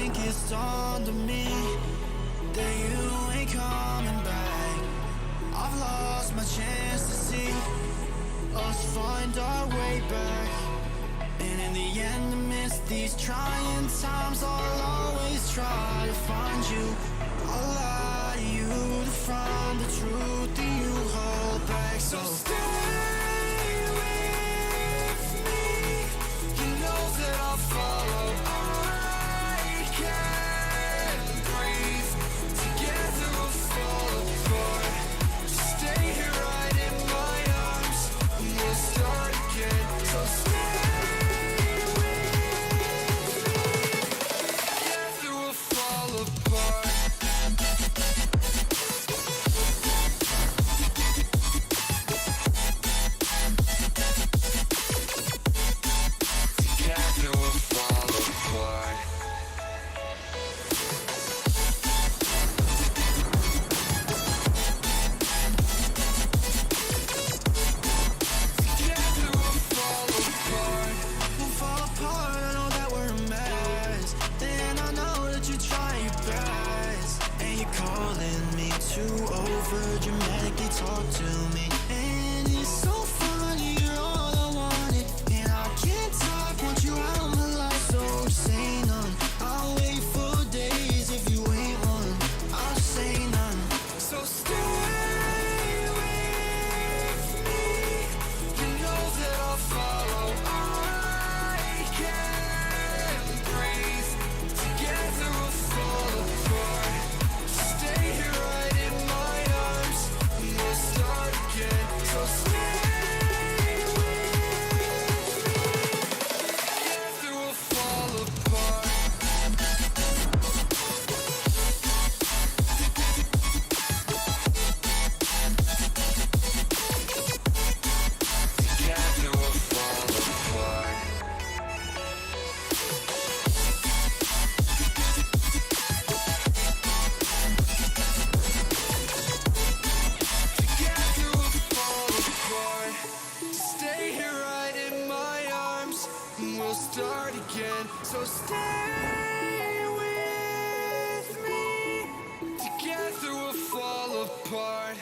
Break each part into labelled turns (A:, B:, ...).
A: think it's dawned on me that you ain't coming back. I've lost my chance to see us find our way back. And in the end, amidst these trying times, I'll always try to find you. I'll lie to you to find the truth that you hold back. So stay with me. You know that I'll follow. I can't breathe. Together we'll fall apart. Just stay here right in my arms, and we'll start again. So stay with me. Together we'll fall apart. Together we'll fall apart. Together we'll fall apart. We'll fall apart, I know that we're a mess. Then I know that you're trying your best. And you're calling me to over dramatically talk to me. And it's so funny, you're all I wanted. And I can't talk, want you out of my life, so say none. I'll wait for days if you ain't one. I'll say none. So stay with me. You know that I'll follow. I can't breathe. Together we'll fall apart. Stay here right in my arms, and we'll start again. So stay with me. Together we'll fall apart. Together we'll fall apart. Together we'll fall apart. Stay here right in my arms, and we'll start again. So stay with me. Together we'll fall apart.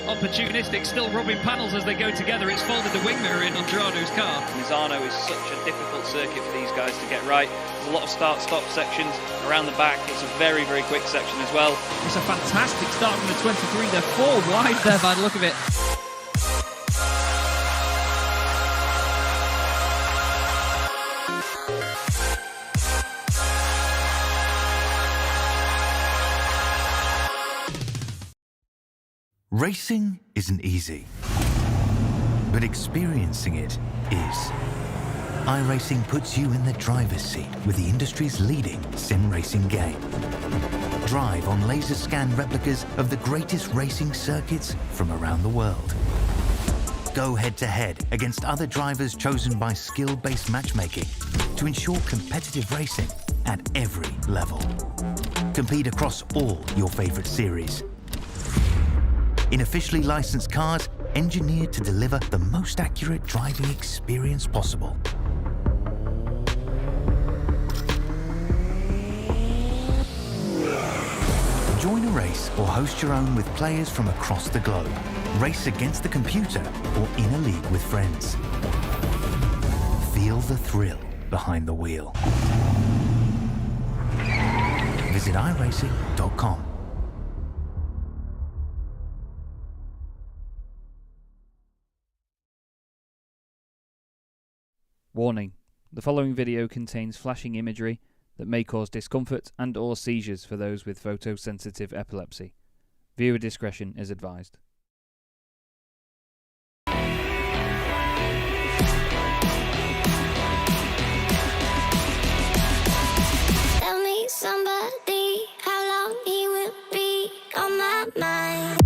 B: Opportunistic, still rubbing panels as they go together. It's folded the wing mirror in on Gerardo's car.
C: Misano is such a difficult circuit for these guys to get right. There's a lot of start-stop sections around the back. It's a very, very quick section as well.
B: It's a fantastic start from the 23. They're 4 wide there by the look of it.
D: Racing isn't easy, but experiencing it is. iRacing puts you in the driver's seat with the industry's leading sim racing game. Drive on laser scan replicas of the greatest racing circuits from around the world. Go head-to-head against other drivers chosen by skill-based matchmaking to ensure competitive racing at every level. Compete across all your favorite series. In officially licensed cars, engineered to deliver the most accurate driving experience possible. Join a race or host your own with players from across the globe. Race against the computer or in a league with friends. Feel the thrill behind the wheel. Visit iRacing.com.
E: Warning: the following video contains flashing imagery that may cause discomfort and/or seizures for those with photosensitive epilepsy. Viewer discretion is advised.
F: Tell me somebody how long he will be on my mind.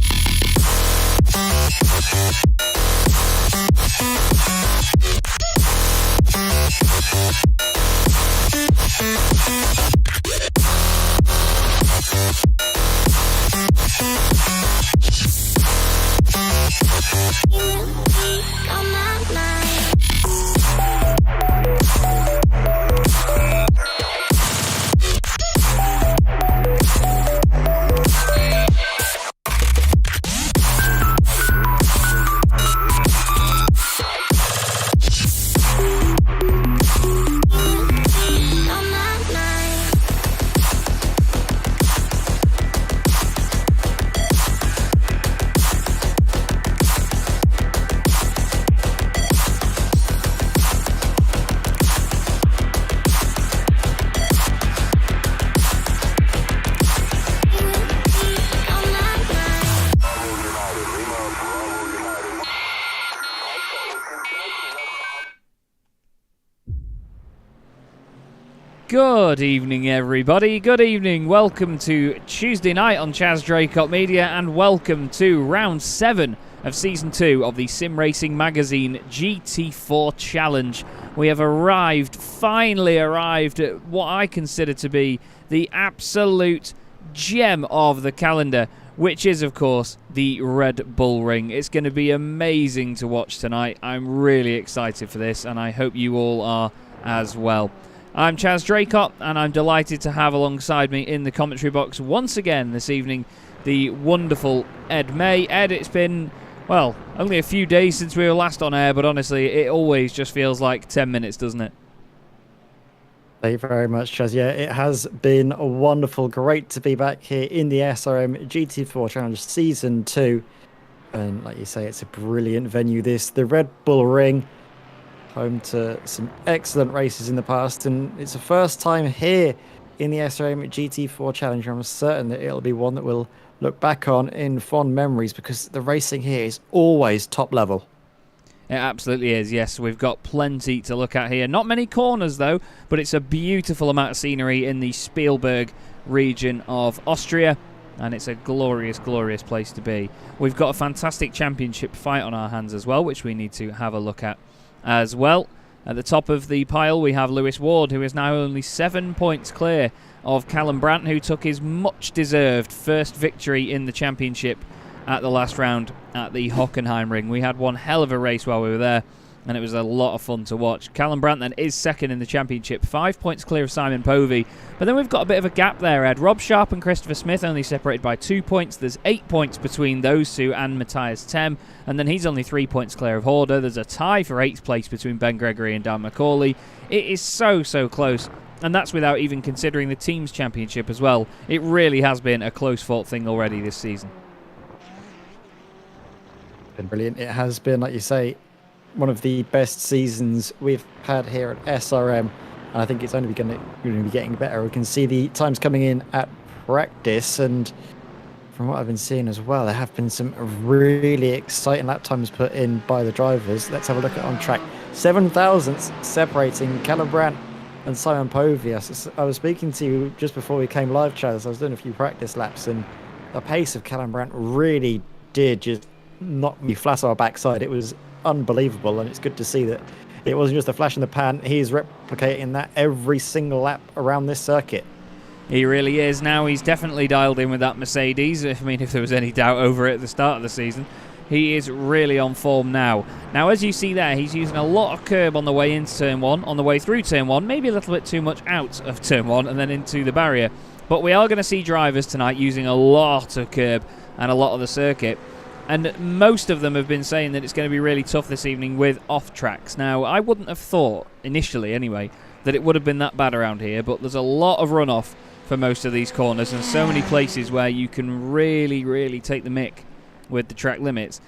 F: You will be on my mind.
E: Good evening, everybody. Good evening. Welcome to Tuesday night on Chaz Draycott Media, and welcome to round 7 of season 2 of the Sim Racing Magazine GT4 Challenge. We have finally arrived at what I consider to be the absolute gem of the calendar, which is, of course, the Red Bull Ring. It's going to be amazing to watch tonight. I'm really excited for this, and I hope you all are as well. I'm Chaz Draycott, and I'm delighted to have alongside me in the commentary box once again this evening the wonderful Ed May. Ed, it's been, well, only a few days since we were last on air, but honestly, it always just feels like 10 minutes, doesn't it?
G: Thank you very much, Chaz. Yeah, it has been wonderful. Great to be back here in the SRM GT4 Challenge Season 2. And like you say, it's a brilliant venue, this. The Red Bull Ring, home to some excellent races in the past, and it's the first time here in the SRM GT4 Challenge. I'm certain that it'll be one that we'll look back on in fond memories, because the racing here is always top level.
E: It absolutely is, yes. We've got plenty to look at here. Not many corners, though, but it's a beautiful amount of scenery in the Spielberg region of Austria, and it's a glorious, glorious place to be. We've got a fantastic championship fight on our hands as well, which we need to have a look at as well. At the top of the pile, we have Lewis Ward, who is now only 7 points clear of Callum Brandt, who took his much-deserved first victory in the championship at the last round at the Hockenheimring. We had one hell of a race while we were there, and it was a lot of fun to watch. Callum Brandt then is second in the championship, 5 points clear of Simon Povey. But then we've got a bit of a gap there, Ed. Rob Sharp and Christopher Smith only separated by 2 points. There's 8 points between those two and Matthias Tem, and then he's only 3 points clear of Horder. There's a tie for 8th place between Ben Gregory and Dan McCauley. It is so close, and that's without even considering the team's championship as well. It really has been a close-fought thing already this season.
G: Been brilliant. It has been, like you say, one of the best seasons we've had here at SRM, and I think it's only going to be getting better. We can see the times coming in at practice, and from what I've been seeing as well, there have been some really exciting lap times put in by the drivers. Let's have a look at on track. 7 thousandths separating Callum Brandt and Simon Povey. I was speaking to you just before we came live, Chaz. I was doing a few practice laps, and the pace of Callum Brandt really did just knock me flat on our backside. It was unbelievable, and it's good to see that it wasn't just a flash in the pan. He's replicating that every single lap around this circuit.
E: He really is. Now he's definitely dialed in with that Mercedes. I mean, if there was any doubt over it at the start of the season, he is really on form now. Now, as you see there, he's using a lot of curb on the way into turn 1, on the way through turn 1, maybe a little bit too much out of turn 1 and then into the barrier. But we are going to see drivers tonight using a lot of curb and a lot of the circuit. And most of them have been saying that it's going to be really tough this evening with off-tracks. Now, I wouldn't have thought, initially anyway, that it would have been that bad around here, but there's a lot of runoff for most of these corners, and so many places where you can really take the mick with the track limits.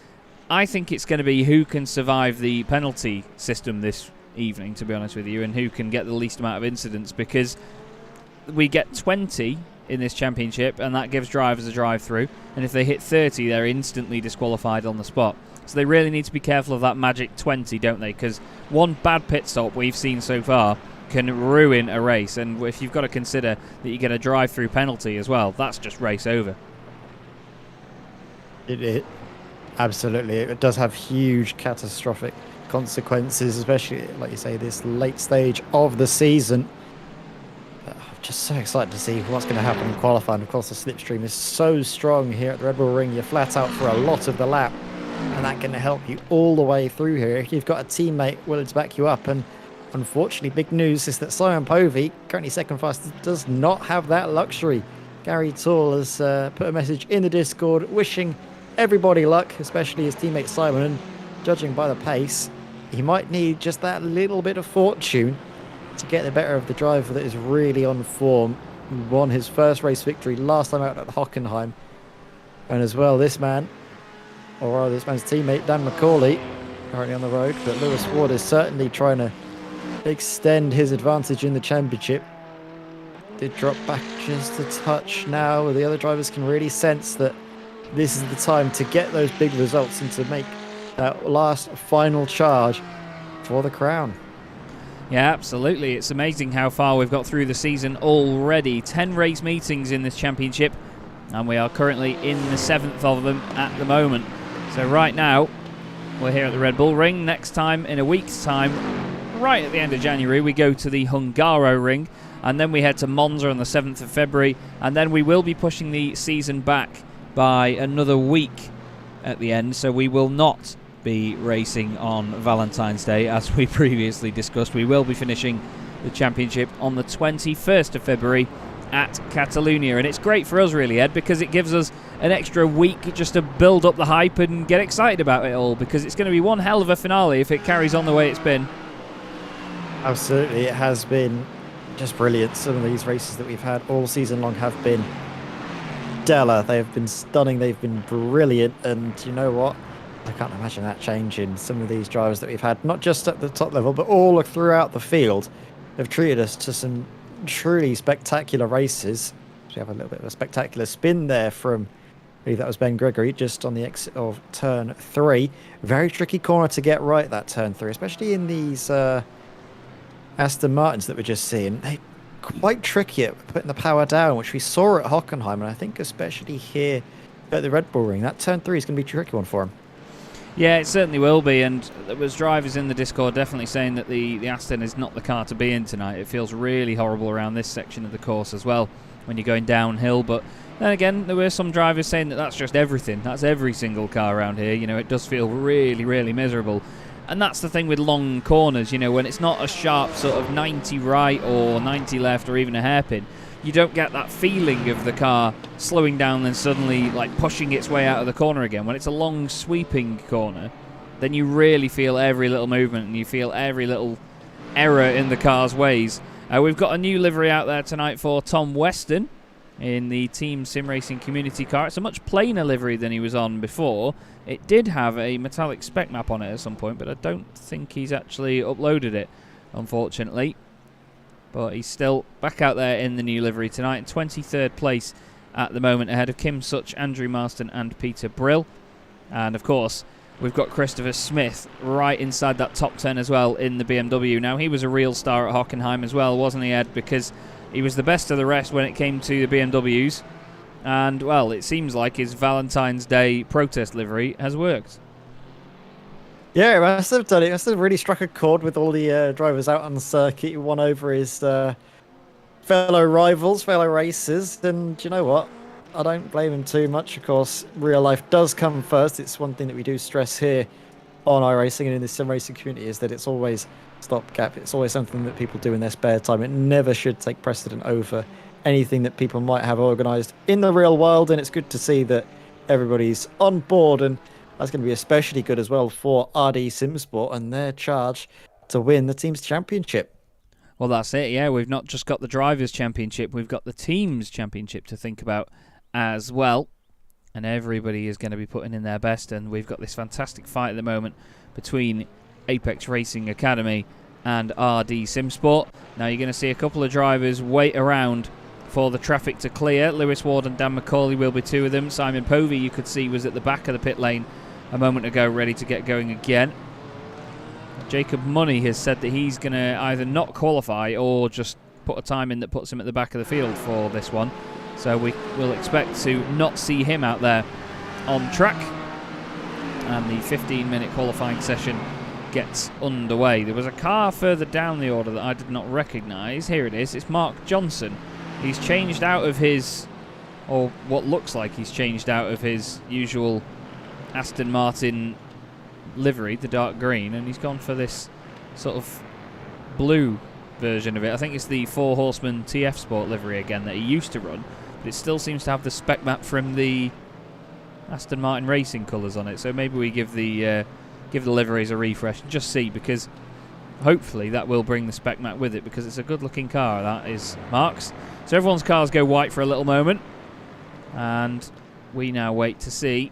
E: I think it's going to be who can survive the penalty system this evening, to be honest with you, and who can get the least amount of incidents, because we get 20 in this championship, and that gives drivers a drive through, and if they hit 30 they're instantly disqualified on the spot. So they really need to be careful of that magic 20, don't they? Because one bad pit stop we've seen so far can ruin a race, and if you've got to consider that you get a drive through penalty as well, that's just race over.
G: It absolutely, it does have huge catastrophic consequences, especially, like you say, this late stage of the season. Just so excited to see what's going to happen in qualifying. Of course, the slipstream is so strong here at the Red Bull Ring. You're flat out for a lot of the lap. and that can help you all the way through here if you've got a teammate willing to back you up. And unfortunately, big news is that Simon Povey, currently second fastest, does not have that luxury. Gary Toole has put a message in the Discord wishing everybody luck, especially his teammate Simon, and judging by the pace, he might need just that little bit of fortune to get the better of the driver that is really on form. He won his first race victory last time out at Hockenheim. And as well, this man, or rather this man's teammate, Dan McCauley, currently on the road, but Lewis Ward is certainly trying to extend his advantage in the championship. Did drop back just a touch now. The other drivers can really sense that this is the time to get those big results and to make that last final charge for the crown.
E: Yeah, absolutely. It's amazing how far we've got through the season already. 10 race meetings in this championship, and we are currently in the 7th of them at the moment. So right now, we're here at the Red Bull Ring. Next time, in a week's time, right at the end of January, we go to the Hungaro Ring, and then we head to Monza on the 7th of February, and then we will be pushing the season back by another week at the end, so we will not be racing on Valentine's Day as we previously discussed. We will be finishing the championship on the 21st of February at Catalonia, and it's great for us really, Ed, because it gives us an extra week just to build up the hype and get excited about it all, because it's going to be one hell of a finale if it carries on the way it's been.
G: Absolutely, it has been just brilliant. Some of these races that we've had all season long have been stellar. They have been stunning, they've been brilliant, and you know what? I can't imagine that changing. Some of these drivers that we've had, not just at the top level, but all throughout the field, have treated us to some truly spectacular races. We have a little bit of a spectacular spin there from, I believe that was Ben Gregory, just on the exit of turn 3. Very tricky corner to get right, that turn 3, especially in these Aston Martins that we're just seeing. They're quite tricky at putting the power down, which we saw at Hockenheim, and I think especially here at the Red Bull Ring, that turn 3 is going to be a tricky one for him.
E: Yeah, it certainly will be, and there was drivers in the Discord definitely saying that the Aston is not the car to be in tonight. It feels really horrible around this section of the course as well when you're going downhill, but then again, there were some drivers saying that that's just everything. That's every single car around here. You know, it does feel really, really miserable. And that's the thing with long corners, you know, when it's not a sharp sort of 90 right or 90 left or even a hairpin, you don't get that feeling of the car slowing down and suddenly like pushing its way out of the corner again. When it's a long sweeping corner, then you really feel every little movement and you feel every little error in the car's ways. We've got a new livery out there tonight for Tom Weston in the Team Sim Racing Community car. It's a much plainer livery than he was on before. It did have a metallic spec map on it at some point, but I don't think he's actually uploaded it, unfortunately. But he's still back out there in the new livery tonight, in 23rd place at the moment, ahead of Kim Such, Andrew Marston and Peter Brill. And of course, we've got Christopher Smith right inside that top 10 as well in the BMW. Now, he was a real star at Hockenheim as well, wasn't he, Ed? Because he was the best of the rest when it came to the BMWs. And, well, it seems like his Valentine's Day protest livery has worked.
G: Yeah, it must have done it. It must have really struck a chord with all the drivers out on the circuit. He won over his fellow rivals, fellow racers. And you know what? I don't blame him too much. Of course, real life does come first. It's one thing that we do stress here on iRacing and in the sim racing community is that it's always stopgap. It's always something that people do in their spare time. It never should take precedent over anything that people might have organised in the real world. And it's good to see that everybody's on board, and that's going to be especially good as well for RD Simsport and their charge to win the team's championship.
E: Well, that's it, yeah. We've not just got the Drivers' Championship, we've got the Team's Championship to think about as well. And everybody is going to be putting in their best, and we've got this fantastic fight at the moment between Apex Racing Academy and RD Simsport. Now you're going to see a couple of drivers wait around for the traffic to clear. Lewis Ward and Dan McCauley will be two of them. Simon Povey, you could see, was at the back of the pit lane a moment ago, ready to get going again. Jacob Money has said that he's going to either not qualify or just put a time in that puts him at the back of the field for this one. So we will expect to not see him out there on track. And the 15-minute qualifying session gets underway. There was a car further down the order that I did not recognise. Here it is. It's Mark Johnson. He's changed out of his, or what looks like he's changed out of his usual Aston Martin livery, the dark green, and he's gone for this sort of blue version of it. I think it's the 4 Horsemen TF Sport livery again that he used to run, but it still seems to have the spec map from the Aston Martin racing colours on it. So maybe we give the liveries a refresh and just see, because hopefully that will bring the spec map with it, because it's a good looking car, that is Mark's. So everyone's cars go white for a little moment, and we now wait to see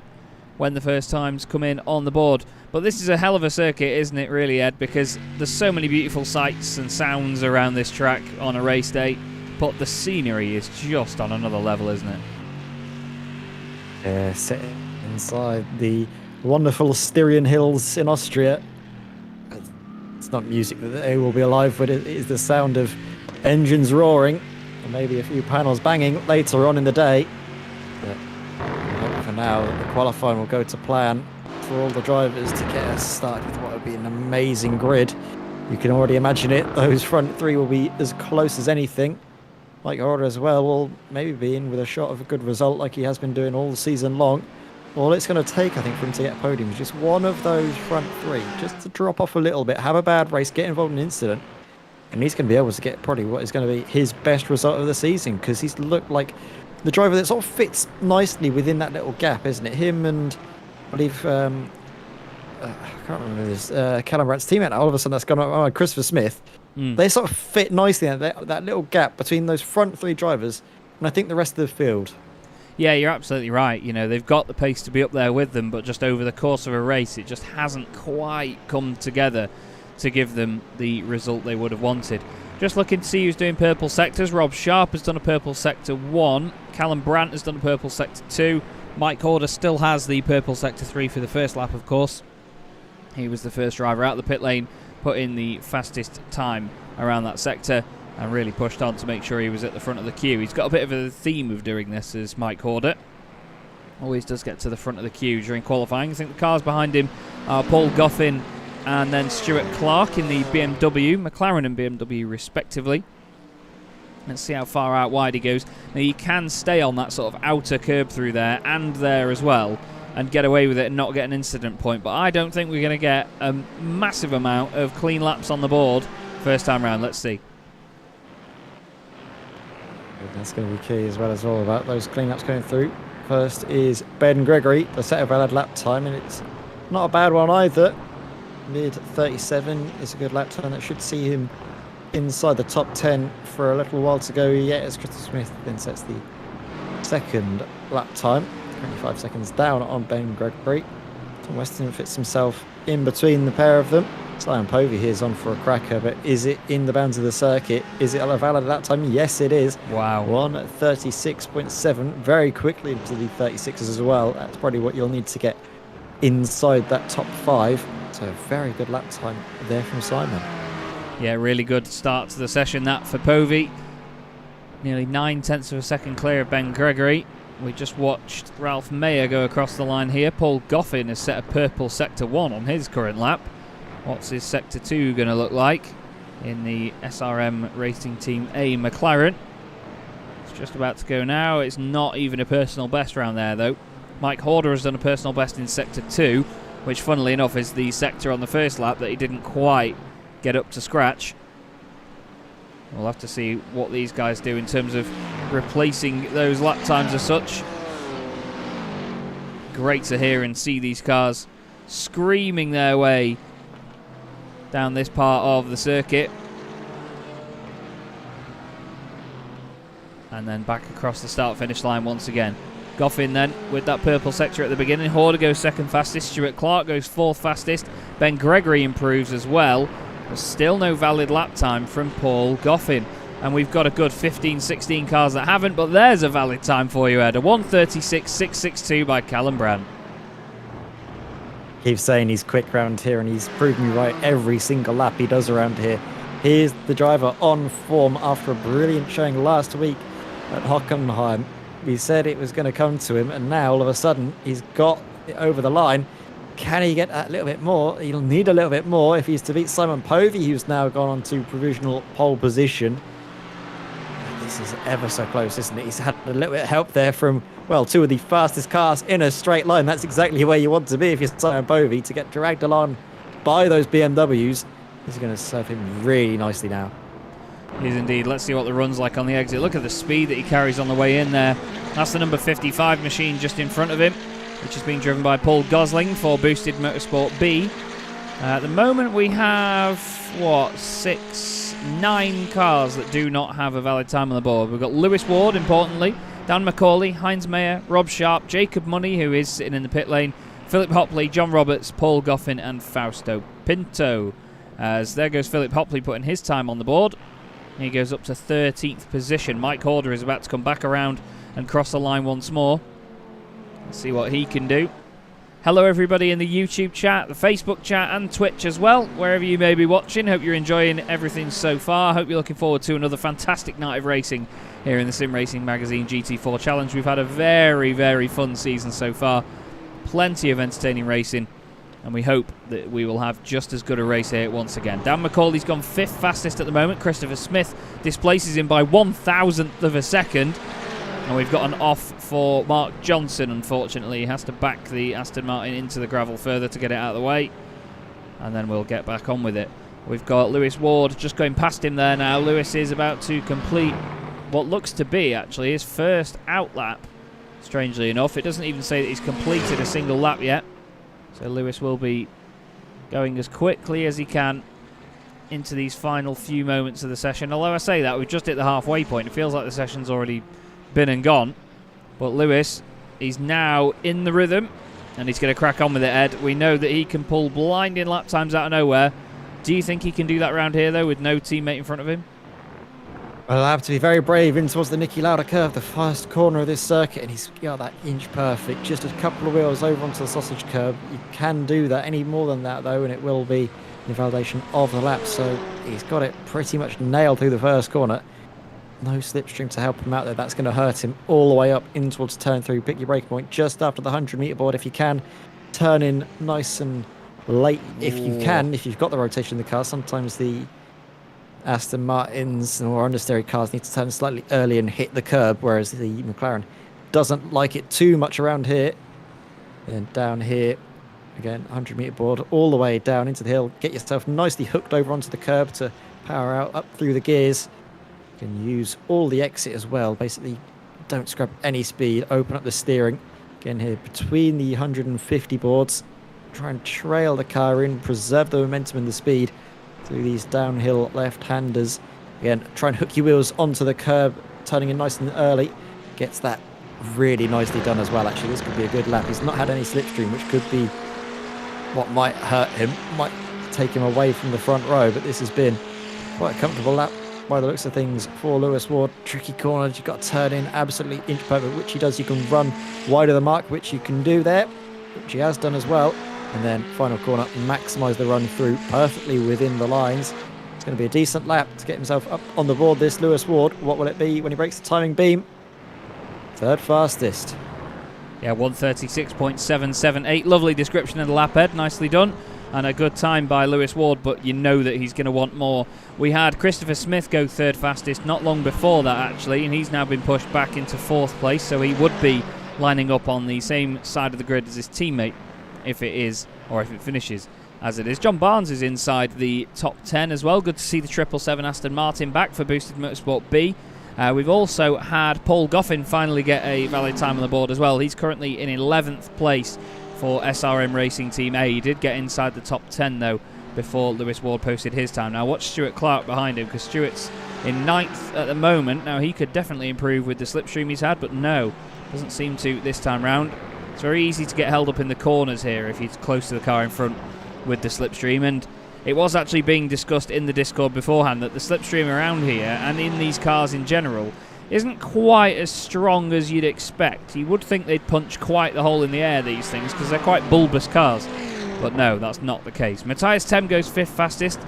E: when the first times come in on the board. But this is a hell of a circuit, isn't it, really, Ed? Because there's so many beautiful sights and sounds around this track on a race day, but the scenery is just on another level, isn't it?
G: Yeah, sitting inside the wonderful Styrian Hills in Austria. It's not music that they will be alive with, it is the sound of engines roaring, and maybe a few panels banging later on in the day. But I hope for now that the qualifying will go to plan for all the drivers to get us started with what would be an amazing grid. You can already imagine it. Those front 3 will be as close as anything. Like Order as well will maybe be in with a shot of a good result like he has been doing all season long. All it's going to take, I think, for him to get a podium is just one of those front 3, just to drop off a little bit, have a bad race, get involved in an incident, and he's going to be able to get probably what is going to be his best result of the season, because he's looked like the driver that sort of fits nicely within that little gap, isn't it? Him and I believe I can't remember his Callum Brandt's teammate. All of a sudden, that's gone on Christopher Smith. They sort of fit nicely in that little gap between those front 3 drivers, and I think the rest of the field.
E: Yeah, you're absolutely right. You know, they've got the pace to be up there with them, but just over the course of a race, it just hasn't quite come together to give them the result they would have wanted. Just looking to see who's doing purple sectors. Rob Sharp has done a purple sector 1. Callum Brandt has done a purple sector 2. Mike Horder still has the purple sector 3 for the first lap, of course. He was the first driver out of the pit lane, put in the fastest time around that sector, and really pushed on to make sure he was at the front of the queue. He's got a bit of a theme of doing this, as Mike Horder always does get to the front of the queue during qualifying. I think the cars behind him are Paul Goffin and then Stuart Clark in the BMW, McLaren and BMW respectively. Let's see how far out wide he goes. Now you can stay on that sort of outer curb through there and there as well and get away with it and not get an incident point, but I don't think we're going to get a massive amount of clean laps on the board first time round. Let's see.
G: That's going to be key as well, as all about those clean-ups going through. First is Ben Gregory, the set of valid lap time, and it's not a bad one either. Mid 37 is a good lap time. That should see him inside the top 10 for a little while to go yet, as Christopher Smith then sets the second lap time. 25 seconds down on Ben Gregory. Tom Weston fits himself in between the pair of them. Simon Povey here is on for a cracker, but is it in the bounds of the circuit? Is it a valid lap time? Yes, it is.
E: Wow.
G: 1:36.7, very quickly into the 36s as well. That's probably what you'll need to get inside that top 5. So very good lap time there from Simon.
E: Yeah, really good start to the session, that for Povey. Nearly 9/10 of a second clear of Ben Gregory. We just watched Ralph Mayer go across the line here. Paul Goffin has set a purple sector 1 on his current lap. What's his sector 2 going to look like in the SRM Racing Team A McLaren? It's just about to go now. It's not even a personal best round there, though. Mike Horder has done a personal best in sector 2, which funnily enough is the sector on the first lap that he didn't quite get up to scratch. We'll have to see what these guys do in terms of replacing those lap times as such. Great to hear and see these cars screaming their way down this part of the circuit. And then back across the start-finish line once again. Goffin then with that purple sector at the beginning. Horder goes second fastest. Stuart Clark goes fourth fastest. Ben Gregory improves as well. There's still no valid lap time from Paul Goffin. And we've got a good 15-16 cars that haven't, but there's a valid time for you, Ed. A 1:36.662 by Callum Brandt.
G: Keeps saying he's quick around here, and he's proven me right every single lap he does around here. Here's the driver on form after a brilliant showing last week at Hockenheim. We said it was going to come to him, and now all of a sudden he's got it over the line. Can he get that little bit more? He'll need a little bit more if he's to beat Simon Povey, who's now gone on to provisional pole position. This this is ever so close, isn't it? He's had a little bit of help there from, well, two of the fastest cars in a straight line. That's exactly where you want to be if you're Simon Bovey, to get dragged along by those BMWs. This is going to serve him really nicely now.
E: He is indeed. Let's see what the run's like on the exit. Look at the speed that he carries on the way in there. That's the number 55 machine just in front of him, which is being driven by Paul Gosling for Boosted Motorsport B. At the moment we have, what, 9 cars that do not have a valid time on the board. We've got Lewis Ward, importantly, Dan McCauley, Heinz Mayer, Rob Sharp, Jacob Money, who is sitting in the pit lane, Philip Hopley, John Roberts, Paul Goffin and Fausto Pinto. As there goes Philip Hopley putting his time on the board. He goes up to 13th position. Mike Horder is about to come back around and cross the line once more. Let's see what he can do. Hello everybody in the YouTube chat, the Facebook chat and Twitch as well, wherever you may be watching. Hope you're enjoying everything so far. Hope you're looking forward to another fantastic night of racing here in the Sim Racing Magazine GT4 Challenge. We've had a very, very fun season so far. Plenty of entertaining racing. And we hope that we will have just as good a race here once again. Dan McCauley's gone 5th fastest at the moment. Christopher Smith displaces him by 1,000th of a second. And we've got an off for Mark Johnson, unfortunately. He has to back the Aston Martin into the gravel further to get it out of the way. And then we'll get back on with it. We've got Lewis Ward just going past him there now. Lewis is about to complete what looks to be, actually, his first out lap. Strangely enough, it doesn't even say that he's completed a single lap yet. So Lewis will be going as quickly as he can into these final few moments of the session. Although I say that, we've just hit the halfway point. It feels like the session's already been and gone. But Lewis, he's now in the rhythm, and he's going to crack on with it, Ed. We know that he can pull blinding lap times out of nowhere. Do you think he can do that round here, though, with no teammate in front of him?
G: Well, he'll have to be very brave in towards the Niki Lauda curve, the first corner of this circuit, and he's got that inch perfect. Just a couple of wheels over onto the sausage curb. You can do that. Any more than that, though, and it will be the validation of the lap. So he's got it pretty much nailed through the first corner. No slipstream to help him out there. That's going to hurt him all the way up in towards turn 3. Pick your breaking point just after the 100-metre board if you can. Turn in nice and late if you can, if you've got the rotation in the car. Sometimes the Aston Martins or understeer cars need to turn slightly early and hit the curb, whereas the McLaren doesn't like it too much around here. And down here, again, 100-metre board all the way down into the hill. Get yourself nicely hooked over onto the curb to power out up through the gears. You can use all the exit as well. Basically, don't scrub any speed. Open up the steering. Again here, between the 150 boards. Try and trail the car in, preserve the momentum and the speed through these downhill left-handers. Again, try and hook your wheels onto the curb, turning in nice and early. Gets that really nicely done as well, actually. This could be a good lap. He's not had any slipstream, which could be what might hurt him, might take him away from the front row, but this has been quite a comfortable lap by the looks of things for Lewis Ward. Tricky corners, you've got to turn in absolutely inch perfect, which he does. You can run wide of the mark, which you can do there, which he has done as well. And then final corner, maximise the run through perfectly within the lines. It's going to be a decent lap to get himself up on the board, this Lewis Ward. What will it be when he breaks the timing beam? 3rd fastest.
E: Yeah, 136.778. Lovely description of the lap, Ed. Nicely done. And a good time by Lewis Ward, but you know that he's going to want more. We had Christopher Smith go 3rd fastest not long before that, actually, and he's now been pushed back into 4th place, so he would be lining up on the same side of the grid as his teammate if it is, or if it finishes as it is. John Barnes is inside the top 10 as well. Good to see the 777 Aston Martin back for Boosted Motorsport B. We've also had Paul Goffin finally get a valid time on the board as well. He's currently in 11th place for SRM Racing Team A. He did get inside the top 10 though before Lewis Ward posted his time. Now watch Stuart Clark behind him, because Stuart's in 9th at the moment. Now he could definitely improve with the slipstream he's had, but no, doesn't seem to this time round. It's very easy to get held up in the corners here if he's close to the car in front with the slipstream, and it was actually being discussed in the Discord beforehand that the slipstream around here and in these cars in general isn't quite as strong as you'd expect. You would think they'd punch quite the hole in the air, these things, because they're quite bulbous cars. But no, that's not the case. Matthias Tem goes 5th fastest.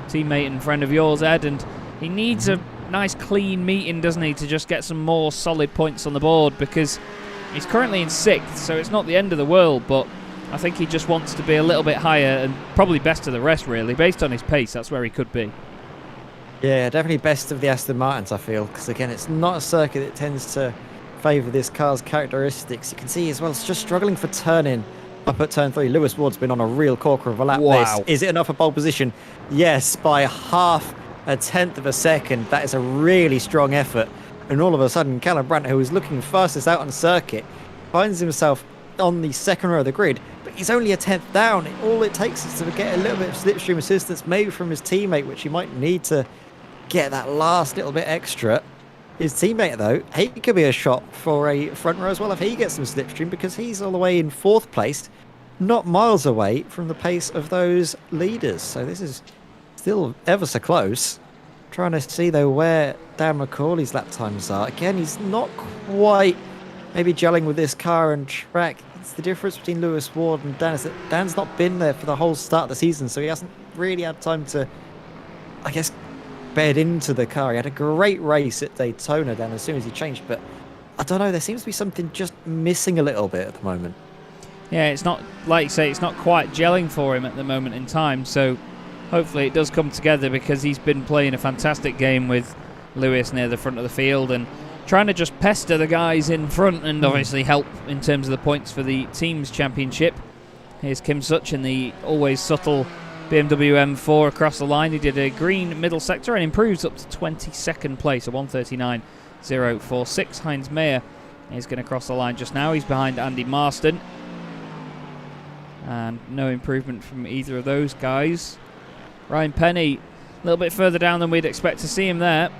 E: Teammate and friend of yours, Ed, and he needs a nice clean meeting, doesn't he, to just get some more solid points on the board, because he's currently in 6th, so it's not the end of the world, but I think he just wants to be a little bit higher and probably best of the rest, really. Based on his pace, that's where he could be.
G: Yeah, definitely best of the Aston Martins, I feel, because again, it's not a circuit that tends to favour this car's characteristics. You can see as well, it's just struggling for turning up at turn 3. Lewis Ward's been on a real corker of a lap.
E: Wow.
G: Is it enough for pole position? Yes, by half a tenth of a second. That is a really strong effort. And all of a sudden, Callum Brandt, who was looking fastest out on the circuit, finds himself on the second row of the grid, but he's only a tenth down. All it takes is to get a little bit of slipstream assistance, maybe from his teammate, which he might need to get that last little bit extra. His teammate, though, he could be a shot for a front row as well if he gets some slipstream, because he's all the way in 4th place, not miles away from the pace of those leaders. So this is still ever so close. Trying to see, though, where Dan McCauley's lap times are. Again, he's not quite maybe gelling with this car and track. It's the difference between Lewis Ward and Dan is that Dan's not been there for the whole start of the season, so he hasn't really had time to, I guess, bed into the car. He had a great race at Daytona then as soon as he changed, but I don't know, there seems to be something just missing a little bit at the moment.
E: Yeah, it's not, like you say, it's not quite gelling for him at the moment in time, so hopefully it does come together, because he's been playing a fantastic game with Lewis near the front of the field and trying to just pester the guys in front and obviously help in terms of the points for the team's championship. Here's Kim Such in the always subtle BMW M4 across the line. He did a green middle sector and improves up to 22nd place, a 1:39.046. Heinz Mayer is going to cross the line just now. He's behind Andy Marston. And no improvement from either of those guys. Ryan Penny, a little bit further down than we'd expect to see him there.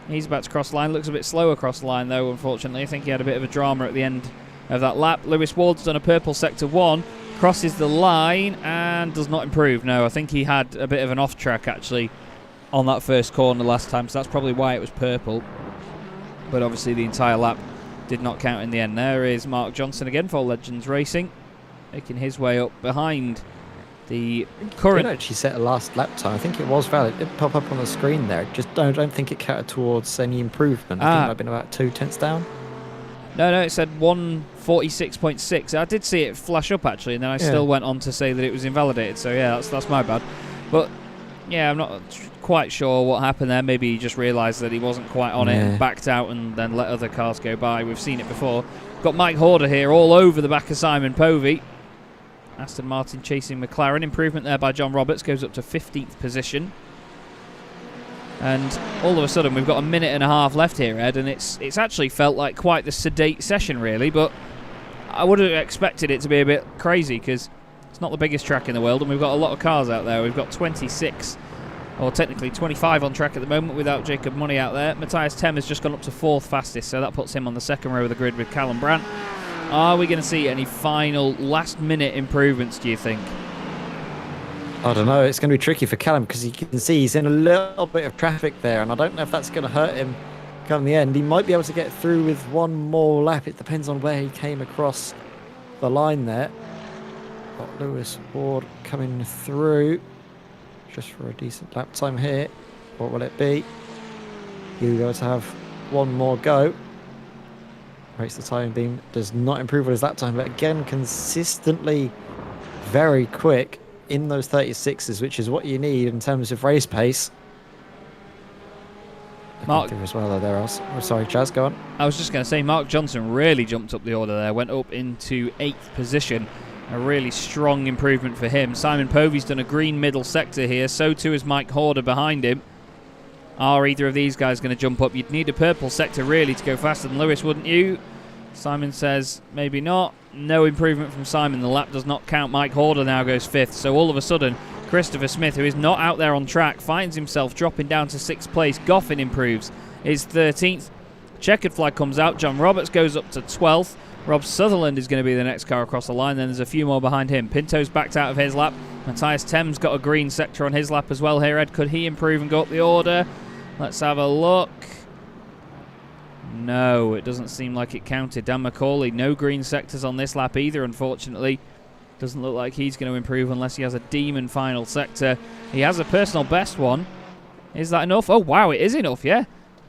E: He's about to cross the line. Looks a bit slow across the line, though, unfortunately. I think he had a bit of a drama at the end of that lap. Lewis Ward's done a purple sector 1. Crosses the line and does not improve. No, I think he had a bit of an off track actually on that first corner last time, so that's probably why it was purple. But obviously the entire lap did not count in the end. There is Mark Johnson again for Legends Racing, making his way up behind the current.
G: Did actually set a last lap time. I think it was valid. It did pop up on the screen there. Just don't think it counted towards any improvement. I think it might have been about 2 tenths down.
E: No, it said 1:46.6. I did see it flash up actually, and then I still went on to say that it was invalidated. So yeah, that's my bad. But yeah, I'm not quite sure what happened there. Maybe he just realised that he wasn't quite on it and backed out and then let other cars go by. We've seen it before. Got Mike Horder here all over the back of Simon Povey. Aston Martin chasing McLaren. Improvement there by John Roberts, goes up to 15th position. And all of a sudden we've got a minute and a half left here, Ed, and it's actually felt like quite the sedate session really, but I would have expected it to be a bit crazy because it's not the biggest track in the world and we've got a lot of cars out there. We've got 26, or technically 25 on track at the moment without Jacob Money out there. Matthias Tem has just gone up to 4th fastest, so that puts him on the second row of the grid with Callum Brandt. Are we going to see any final last minute improvements, do you think?
G: I don't know. It's going to be tricky for Callum because you can see he's in a little bit of traffic there, and I don't know if that's going to hurt him come the end. He might be able to get through with one more lap. It depends on where he came across the line there. Got Lewis Ward coming through just for a decent lap time here. What will it be? He'll go to have one more go. Race the time beam does not improve on his lap time, but again, consistently very quick in those 36s, which is what you need in terms of race pace.
E: Mark
G: as well there else. Oh, sorry, Chaz, go on.
E: I was just going to say, Mark Johnson really jumped up the order there, went up into 8th position. A really strong improvement for him. Simon Povey's done a green middle sector here, so too is Mike Horder behind him. Are either of these guys going to jump up? You'd need a purple sector really to go faster than Lewis, wouldn't you? Simon says maybe not. No improvement from Simon. The lap does not count. Mike Horder now goes 5th. So all of a sudden, Christopher Smith, who is not out there on track, finds himself dropping down to 6th place. Goffin improves. Is 13th. Checkered flag comes out. John Roberts goes up to 12th. Rob Sutherland is going to be the next car across the line. Then there's a few more behind him. Pinto's backed out of his lap. Matthias Tem's got a green sector on his lap as well here, Ed. Could he improve and go up the order? Let's have a look. No, it doesn't seem like it counted. Dan McCauley, no green sectors on this lap either, unfortunately. Doesn't look like he's going to improve unless he has a demon final sector. He has a personal best one. Is that enough? Oh, wow, it is enough, yeah.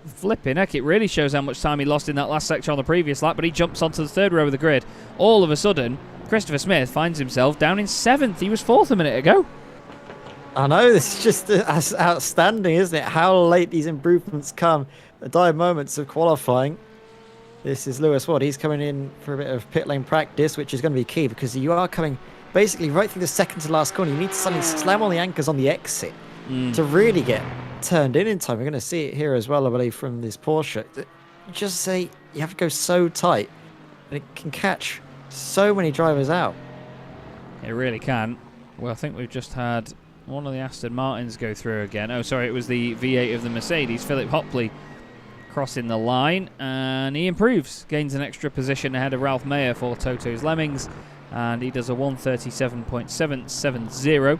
E: Flipping heck, it really shows how much time he lost in that last sector on the previous lap, but he jumps onto the 3rd row of the grid. All of a sudden, Christopher Smith finds himself down in 7th. He was 4th a minute ago.
G: I know, this is just outstanding, isn't it? How late these improvements come. The dire moments of qualifying. This is Lewis Ward. He's coming in for a bit of pit lane practice, which is going to be key because you are coming basically right through the second to last corner. You need to suddenly slam on the anchors on the exit to really get turned in time. We're going to see it here as well, I believe, from this Porsche. Just say you have to go so tight, and it can catch so many drivers out.
E: It really can. Well, I think we've just had one of the Aston Martins go through again. Oh, sorry, it was the V8 of the Mercedes. Philip Hopley crossing the line, and he improves. Gains an extra position ahead of Ralph Mayer for Toto's Lemmings, and he does a 137.770.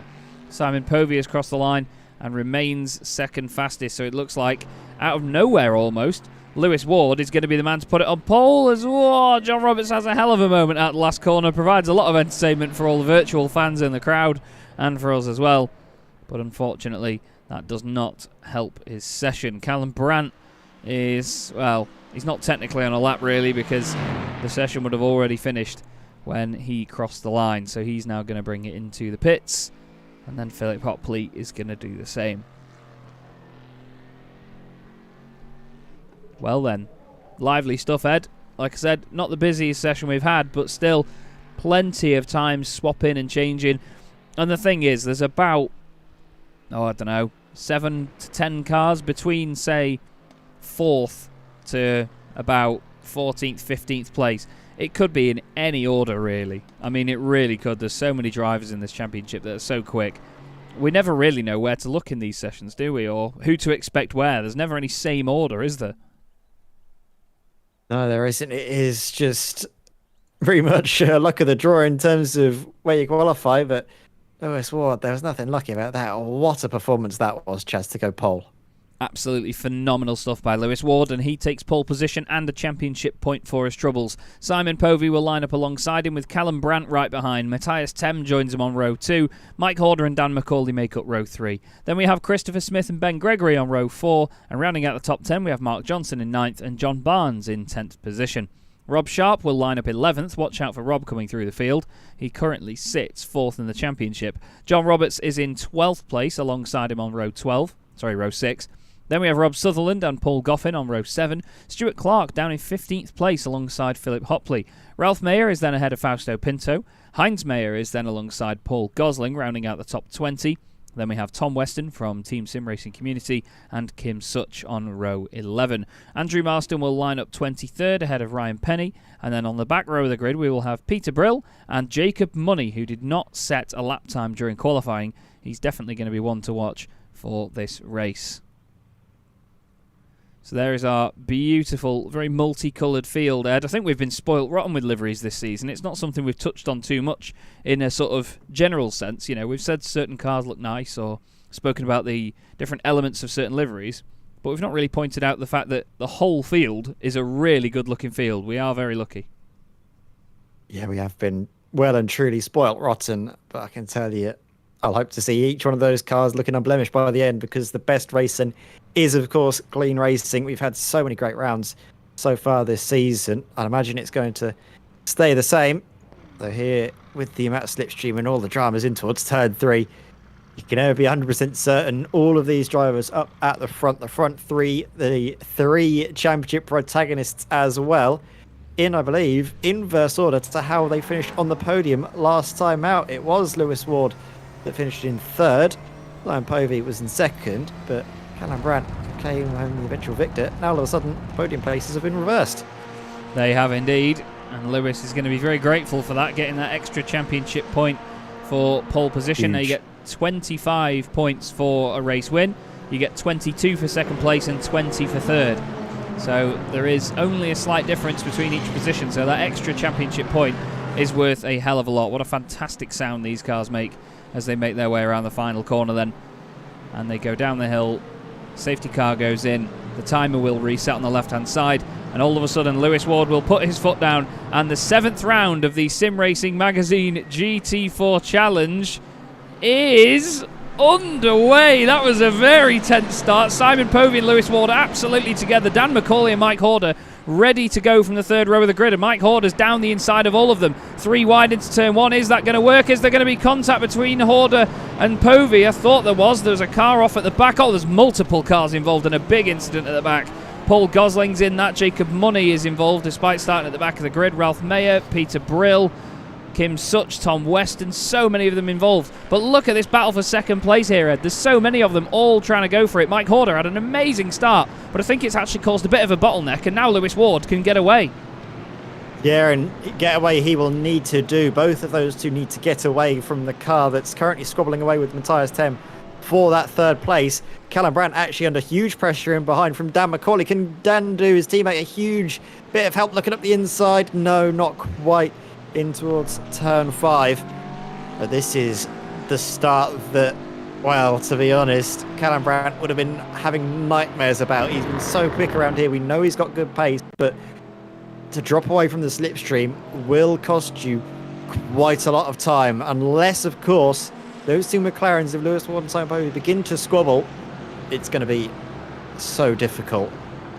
E: Simon Povey has crossed the line and remains second fastest, so it looks like out of nowhere almost, Lewis Ward is going to be the man to put it on pole as well. John Roberts has a hell of a moment at the last corner, provides a lot of entertainment for all the virtual fans in the crowd and for us as well. But unfortunately, that does not help his session. Callum Brandt is, well, he's not technically on a lap really because the session would have already finished when he crossed the line. So he's now going to bring it into the pits. And then Philip Hopley is going to do the same. Well then, lively stuff, Ed. Like I said, not the busiest session we've had, but still plenty of time swapping and changing. And the thing is, there's about, I don't know, 7 to 10 cars between, say, 4th to about 14th, 15th place. It could be in any order, really. I mean, it really could. There's so many drivers in this championship that are so quick. We never really know where to look in these sessions, do we? Or who to expect where. There's never any same order, is there?
G: No, there isn't. It is just very much luck of the draw in terms of where you qualify, but Lewis Ward, there was nothing lucky about that. What a performance that was, Chaz, to go pole.
E: Absolutely phenomenal stuff by Lewis Ward, and he takes pole position and a championship point for his troubles. Simon Povey will line up alongside him with Callum Brandt right behind. Matthias Tem joins him on row 2. Mike Horder and Dan McCauley make up row 3. Then we have Christopher Smith and Ben Gregory on row 4, and rounding out the top 10 we have Mark Johnson in 9th and John Barnes in 10th position. Rob Sharp will line up 11th. Watch out for Rob coming through the field. He currently sits 4th in the championship. John Roberts is in 12th place alongside him on row 6. Then we have Rob Sutherland and Paul Goffin on row 7. Stuart Clark down in 15th place alongside Philip Hopley. Ralph Mayer is then ahead of Fausto Pinto. Heinz Mayer is then alongside Paul Gosling, rounding out the top 20. Then we have Tom Weston from Team Sim Racing Community and Kim Such on row 11. Andrew Marston will line up 23rd ahead of Ryan Penny. And then on the back row of the grid we will have Peter Brill and Jacob Money, who did not set a lap time during qualifying. He's definitely going to be one to watch for this race. So there is our beautiful, very multicoloured field, Ed. I think we've been spoilt rotten with liveries this season. It's not something we've touched on too much in a sort of general sense. You know, we've said certain cars look nice or spoken about the different elements of certain liveries, but we've not really pointed out the fact that the whole field is a really good-looking field. We are very lucky.
G: Yeah, we have been well and truly spoilt rotten, but I can tell you, I'll hope to see each one of those cars looking unblemished by the end, because the best racing is, of course, clean racing. We've had so many great rounds so far this season. I'd imagine it's going to stay the same. So here, with the amount of slipstream and all the dramas in towards turn 3, you can never be 100% certain. All of these drivers up at the front 3, the 3 championship protagonists as well, in, I believe, inverse order to how they finished on the podium last time out. It was Lewis Ward that finished in 3rd. Lion Povey was in 2nd, but Callum Brandt came home the eventual victor. Now all of a sudden, podium places have been reversed.
E: They have indeed, and Lewis is going to be very grateful for that, getting that extra championship point for pole position.
G: Huge.
E: Now you get 25 points for a race win, you get 22 for 2nd place and 20 for 3rd. So there is only a slight difference between each position, so that extra championship point is worth a hell of a lot. What a fantastic sound these cars make as they make their way around the final corner then. And they go down the hill, safety car goes in, the timer will reset on the left hand side, and all of a sudden Lewis Ward will put his foot down, and the 7th round of the Sim Racing Magazine GT4 Challenge is underway. That was a very tense start. Simon Povey and Lewis Ward absolutely together. Dan McCauley and Mike Horder ready to go from the third row of the grid. And Mike Horder's down the inside of all of them. 3 wide into turn 1. Is that going to work? Is there going to be contact between Horder and Povey? I thought there was. There was a car off at the back. Oh, there's multiple cars involved in a big incident at the back. Paul Gosling's in that. Jacob Money is involved despite starting at the back of the grid. Ralph Mayer, Peter Brill, Kim Such, Tom Weston, so many of them involved. But look at this battle for second place here, Ed. There's so many of them all trying to go for it. Mike Horder had an amazing start, but I think it's actually caused a bit of a bottleneck, and now Lewis Ward can get away.
G: Yeah, and get away he will need to do. Both of those two need to get away from the car that's currently squabbling away with Matthias Tem for that third place. Callum Brandt actually under huge pressure in behind from Dan McCauley. Can Dan do his teammate a huge bit of help looking up the inside? No, not quite. In towards turn 5, but this is the start that, well, to be honest, Callum Brandt would have been having nightmares about. He's been so quick around here. We know he's got good pace, but to drop away from the slipstream will cost you quite a lot of time, unless, of course, those two McLarens of Lewis Ward and Simon Povey begin to squabble. It's going to be so difficult,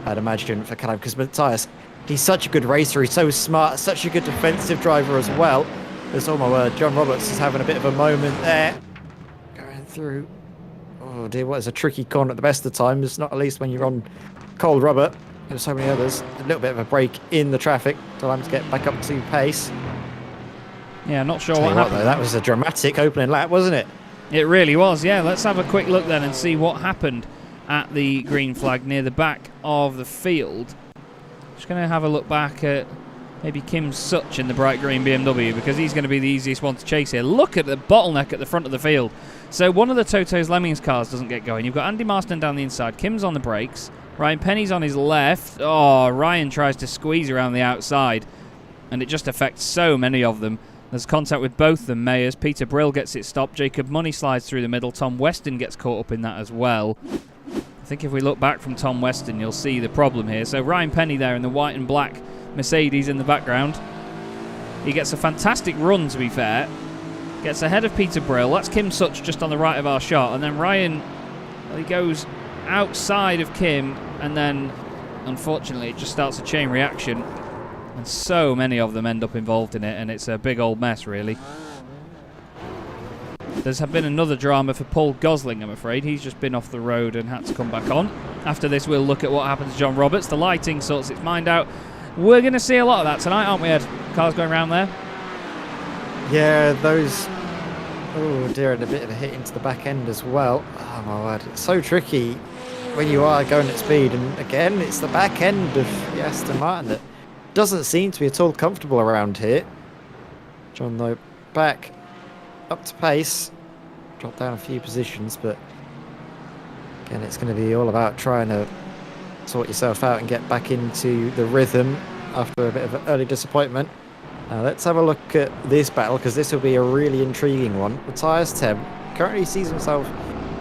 G: I'd imagine, for Callum, because Matthias, he's such a good racer, he's so smart, such a good defensive driver as well. There's all my word, John Roberts is having a bit of a moment there. Going through, oh dear, what is a tricky corner at the best of the time. It's not at least when you're on cold rubber. There's so many others. A little bit of a break in the traffic. Time to get back up to pace.
E: Yeah, not sure what happened.
G: Though, that was a dramatic opening lap, wasn't it?
E: It really was, yeah. Let's have a quick look then and see what happened at the green flag near the back of the field. Just going to have a look back at maybe Kim Such in the bright green BMW, because he's going to be the easiest one to chase here. Look at the bottleneck at the front of the field. So one of the Toto's Lemmings cars doesn't get going. You've got Andy Marston down the inside. Kim's on the brakes. Ryan Penny's on his left. Oh, Ryan tries to squeeze around the outside, and it just affects so many of them. There's contact with both the Mayers. Peter Brill gets it stopped. Jacob Money slides through the middle. Tom Weston gets caught up in that as well. I think if we look back from Tom Weston, you'll see the problem here. So Ryan Penny there in the white and black Mercedes in the background. He gets a fantastic run, to be fair. Gets ahead of Peter Brill. That's Kim Such just on the right of our shot. And then Ryan, well, he goes outside of Kim, and then, unfortunately, it just starts a chain reaction. And so many of them end up involved in it, and it's a big old mess, really. There's been another drama for Paul Gosling, I'm afraid. He's just been off the road and had to come back on. After this, we'll look at what happens to John Roberts. The lighting sorts its mind out. We're going to see a lot of that tonight, aren't we, Ed? Cars going around there.
G: Yeah, those... Oh dear, and a bit of a hit into the back end as well. Oh my word, it's so tricky when you are going at speed. And again, it's the back end of the Aston Martin that doesn't seem to be at all comfortable around here. John, though, back up to pace. Dropped down a few positions, but again, it's going to be all about trying to sort yourself out and get back into the rhythm after a bit of an early disappointment. Now let's have a look at this battle, because this will be a really intriguing one. Matthias Tem currently sees himself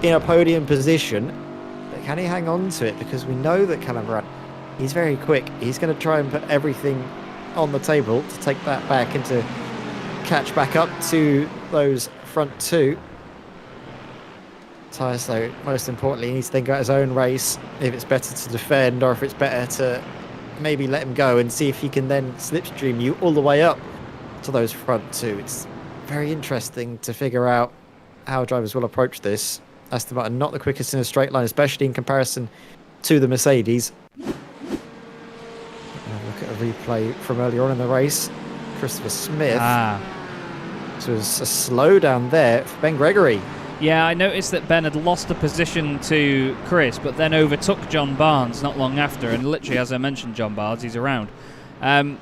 G: in a podium position, but can he hang on to it? Because we know that Callum Brandt, he's very quick. He's going to try and put everything on the table to take that back and to catch back up to those front two. Matthias, though, most importantly, he needs to think about his own race, if it's better to defend or if it's better to maybe let him go and see if he can then slipstream you all the way up to those front two. It's very interesting to figure out how drivers will approach this. Aston Martin not the quickest in a straight line, especially in comparison to the Mercedes. Look at a replay from earlier on in the race. Christopher Smith. So it was a slowdown there for Ben Gregory.
E: Yeah, I noticed that Ben had lost a position to Chris, but then overtook John Barnes not long after. And literally, as I mentioned, John Barnes, he's around. And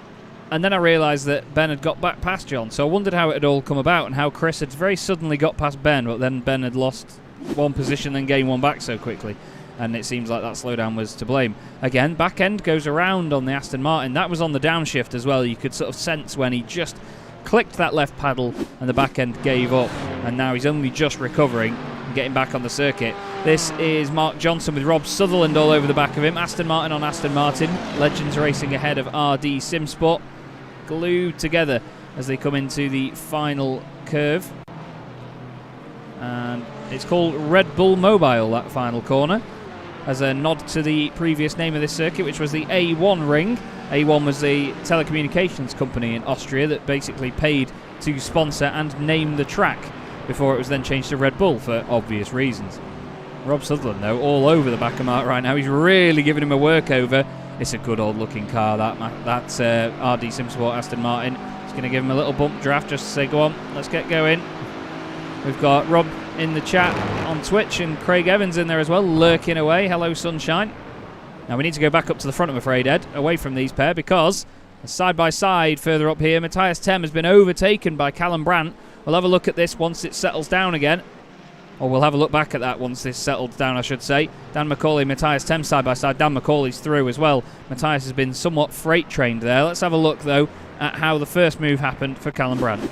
E: then I realised that Ben had got back past John. So I wondered how it had all come about and how Chris had very suddenly got past Ben, but then Ben had lost one position and gained one back so quickly. And it seems like that slowdown was to blame. Again, back end goes around on the Aston Martin. That was on the downshift as well. You could sort of sense when he just clicked that left paddle and the back end gave up, and now he's only just recovering and getting back on the circuit. This is Mark Johnson with Rob Sutherland all over the back of him. Aston Martin on Aston Martin. Legends racing ahead of RD Simsport, glued together as they come into the final curve. And it's called Red Bull Mobile, that final corner, as a nod to the previous name of this circuit, which was the A1 ring. A1 was the telecommunications company in Austria that basically paid to sponsor and name the track before it was then changed to Red Bull for obvious reasons. Rob Sutherland, though, all over the back of Mark right now. He's really giving him a workover. It's a good old-looking car, that's RD Simsport Aston Martin. It's going to give him a little bump draft just to say, go on, let's get going. We've got Rob in the chat on Twitch and Craig Evans in there as well, lurking away. Hello, sunshine. Now we need to go back up to the front, I'm afraid, Ed, away from these pair, because side by side further up here, Matthias Tem has been overtaken by Callum Brandt. We'll have a look at this once it settles down again. Or we'll have a look back at that once this settles down, I should say. Dan McCauley, Matthias Tem side by side. Dan McCauley's through as well. Matthias has been somewhat freight trained there. Let's have a look, though, at how the first move happened for Callum Brandt.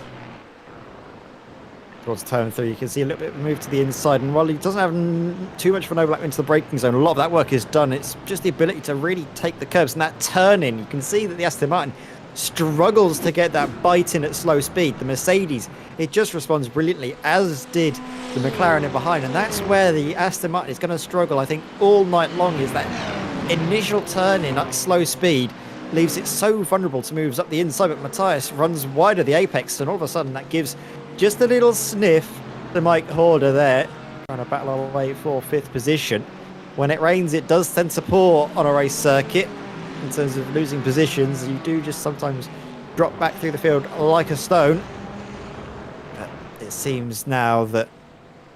G: Towards turn 3, you can see a little bit of a move to the inside, and while he doesn't have too much of an overlap into the braking zone, a lot of that work is done. It's just the ability to really take the curves and that turn in. You can see that the Aston Martin struggles to get that bite in at slow speed. The Mercedes, it just responds brilliantly, as did the McLaren in behind, and that's where the Aston Martin is going to struggle, I think, all night long, is that initial turn in at slow speed leaves it so vulnerable to moves up the inside, but Matthias runs wide of the apex, and all of a sudden that gives just a little sniff to Mike Horder there, trying to battle our way for 5th position. When it rains, it does tend to pour on a race circuit. In terms of losing positions, you do just sometimes drop back through the field like a stone. But it seems now that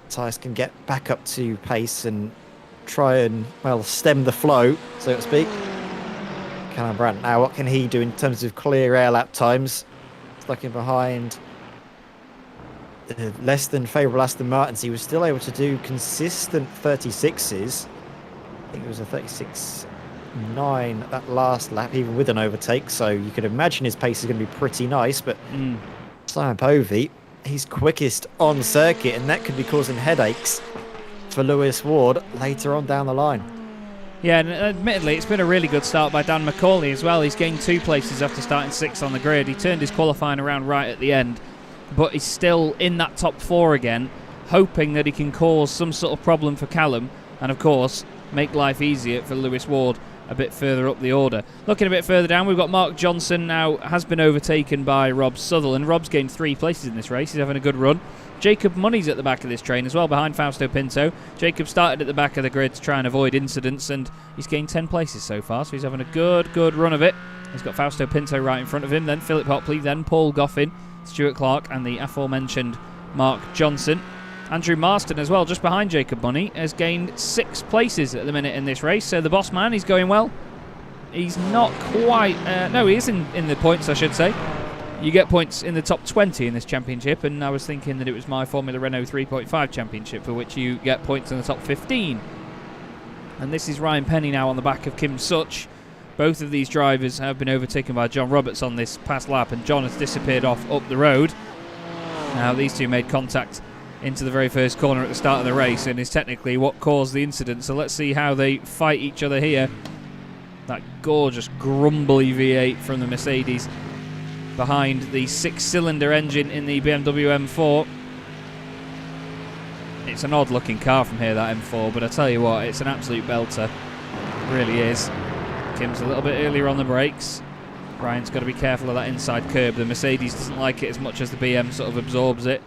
G: Matthias can get back up to pace and try and, well, stem the flow, so to speak. Callum Brandt, now what can he do in terms of clear air lap times? Stuck in behind less than favourable Aston Martins. He was still able to do consistent 36s. I think it was a 36.9 that last lap, even with an overtake, so you can imagine his pace is going to be pretty nice. But Simon Povey, he's quickest on circuit, and that could be causing headaches for Lewis Ward later on down the line.
E: Yeah, and admittedly, it's been a really good start by Dan McCauley as well. He's gained 2 places after starting 6th on the grid. He turned his qualifying around right at the end, but he's still in that top 4 again, hoping that he can cause some sort of problem for Callum and, of course, make life easier for Lewis Ward a bit further up the order. Looking a bit further down, we've got Mark Johnson now, has been overtaken by Rob Sutherland. Rob's gained 3 places in this race. He's having a good run. Jacob Money's at the back of this train as well, behind Fausto Pinto. Jacob started at the back of the grid to try and avoid incidents, and he's gained 10 places so far, so he's having a good run of it. He's got Fausto Pinto right in front of him, then Philip Hopley, then Paul Goffin, Stuart Clark, and the aforementioned Mark Johnson. Andrew Marston as well, just behind Jacob Money, has gained 6 places at the minute in this race. So the boss man, he's going well. He's not quite... no, he is in the points, I should say. You get points in the top 20 in this championship, and I was thinking that it was my Formula Renault 3.5 championship, for which you get points in the top 15. And this is Ryan Penny now on the back of Kim Such. Both of these drivers have been overtaken by John Roberts on this past lap, and John has disappeared off up the road. Now these two made contact into the very first corner at the start of the race, and is technically what caused the incident. So let's see how they fight each other here. That gorgeous grumbly V8 from the Mercedes behind the 6-cylinder engine in the BMW M4. It's an odd looking car from here, that M4, but I tell you what, it's an absolute belter. It really is. Kim's a little bit earlier on the brakes. Ryan's got to be careful of that inside curb. The Mercedes doesn't like it as much as the BM sort of absorbs it.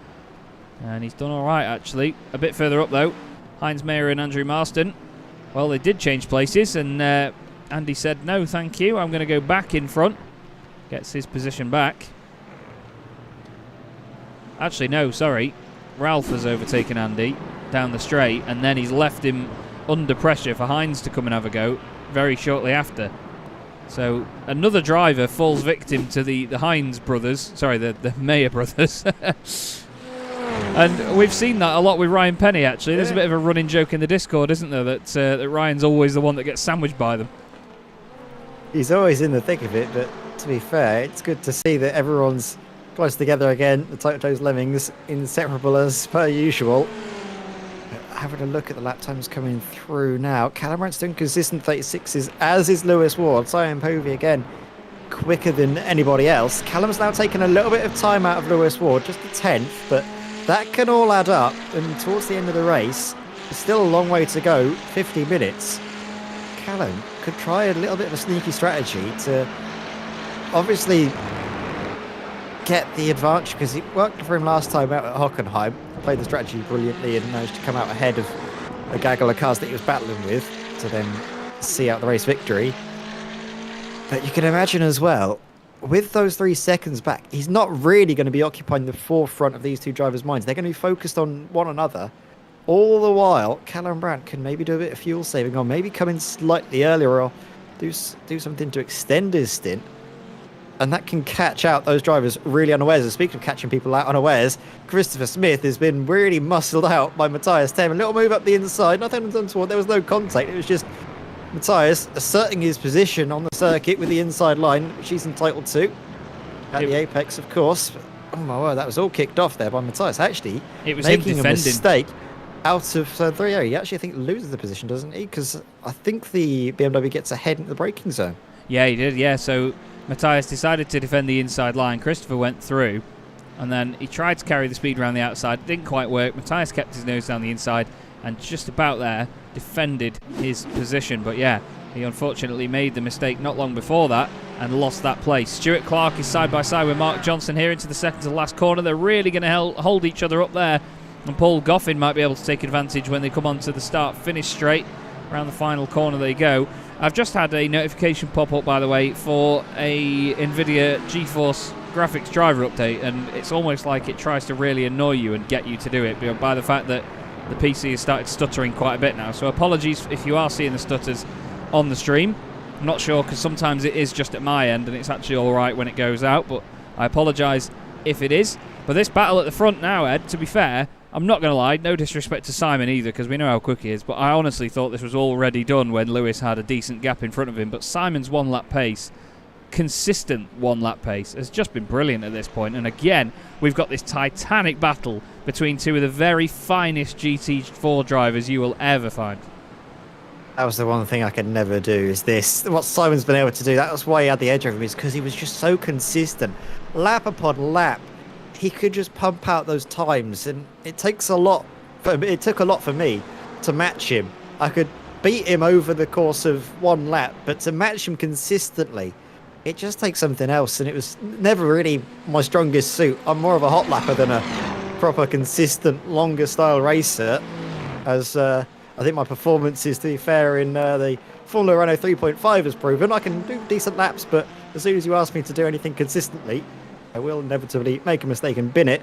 E: And he's done alright, actually. A bit further up, though, Heinz Mayer and Andrew Marston. Well, they did change places, and Andy said, no, thank you, I'm going to go back in front. Gets his position back. Actually, no, sorry. Ralph has overtaken Andy down the straight, and then he's left him under pressure for Heinz to come and have a go very shortly after. So another driver falls victim to the Heinz brothers. Sorry, the Mayer brothers. And we've seen that a lot with Ryan Penny, actually. There's a bit of a running joke in the Discord, isn't there, that Ryan's always the one that gets sandwiched by them.
G: He's always in the thick of it, but to be fair, it's good to see that everyone's close together again. The Toto's Lemmings, inseparable as per usual. Having a look at the lap times coming through now. Callum Brandt's doing consistent 36s, as is Lewis Ward. Simon Povey again, quicker than anybody else. Callum's now taken a little bit of time out of Lewis Ward, just a 10th, but that can all add up. And towards the end of the race, there's still a long way to go, 50 minutes. Callum could try a little bit of a sneaky strategy to obviously get the advantage, because it worked for him last time out at Hockenheim. Played the strategy brilliantly and managed to come out ahead of a gaggle of cars that he was battling with to then see out the race victory. But you can imagine as well, with those 3 seconds back, he's not really going to be occupying the forefront of these two drivers' minds. They're going to be focused on one another. All the while, Callum Brandt can maybe do a bit of fuel saving, or maybe come in slightly earlier, or do something to extend his stint. And that can catch out those drivers really unawares. And speaking of catching people out unawares, Christopher Smith has been really muscled out by Mydas Tem. A little move up the inside, nothing untoward. There was no contact. It was just Mydas asserting his position on the circuit with the inside line, which he's entitled to. At the apex, of course. Oh my word, that was all kicked off there by Mydas. Actually,
E: it was
G: making
E: him
G: a
E: defending.
G: mistake out of turn 3. He actually, I think, loses the position, doesn't he? Because I think the BMW gets ahead into the braking zone.
E: Yeah, he did, yeah. So Mydas decided to defend the inside line. Christopher went through, and then he tried to carry the speed around the outside. It didn't quite work. Mydas kept his nose down the inside, and just about there defended his position. But yeah, he unfortunately made the mistake not long before that and lost that place. Stuart Clark is side by side with Mark Johnson here into the second to last corner. They're really going to hold each other up there, and Paul Goffin might be able to take advantage when they come onto the start-finish straight. Around the final corner they go. I've just had a notification pop up, by the way, for a NVIDIA GeForce graphics driver update, and it's almost like it tries to really annoy you and get you to do it by the fact that the PC has started stuttering quite a bit now. So apologies if you are seeing the stutters on the stream. I'm not sure, because sometimes it is just at my end and it's actually alright when it goes out, but I apologise if it is. But this battle at the front now, Ed, to be fair, I'm not going to lie, no disrespect to Simon either, because we know how quick he is, but I honestly thought this was already done when Lewis had a decent gap in front of him. But Simon's one-lap pace, consistent one-lap pace, has just been brilliant at this point. And again, we've got this titanic battle between two of the very finest GT4 drivers you will ever find.
G: That was the one thing I could never do, is this. What Simon's been able to do, that was why he had the edge over him, is because he was just so consistent. Lap upon lap, he could just pump out those times, and it took a lot for me to match him. I could beat him over the course of one lap, but to match him consistently, it just takes something else, and it was never really my strongest suit. I'm more of a hot lapper than a proper consistent longer style racer, as I think my performance is, to be fair, in the Formula Renault 3.5 has proven. I can do decent laps, but as soon as you ask me to do anything consistently, I will inevitably make a mistake and bin it.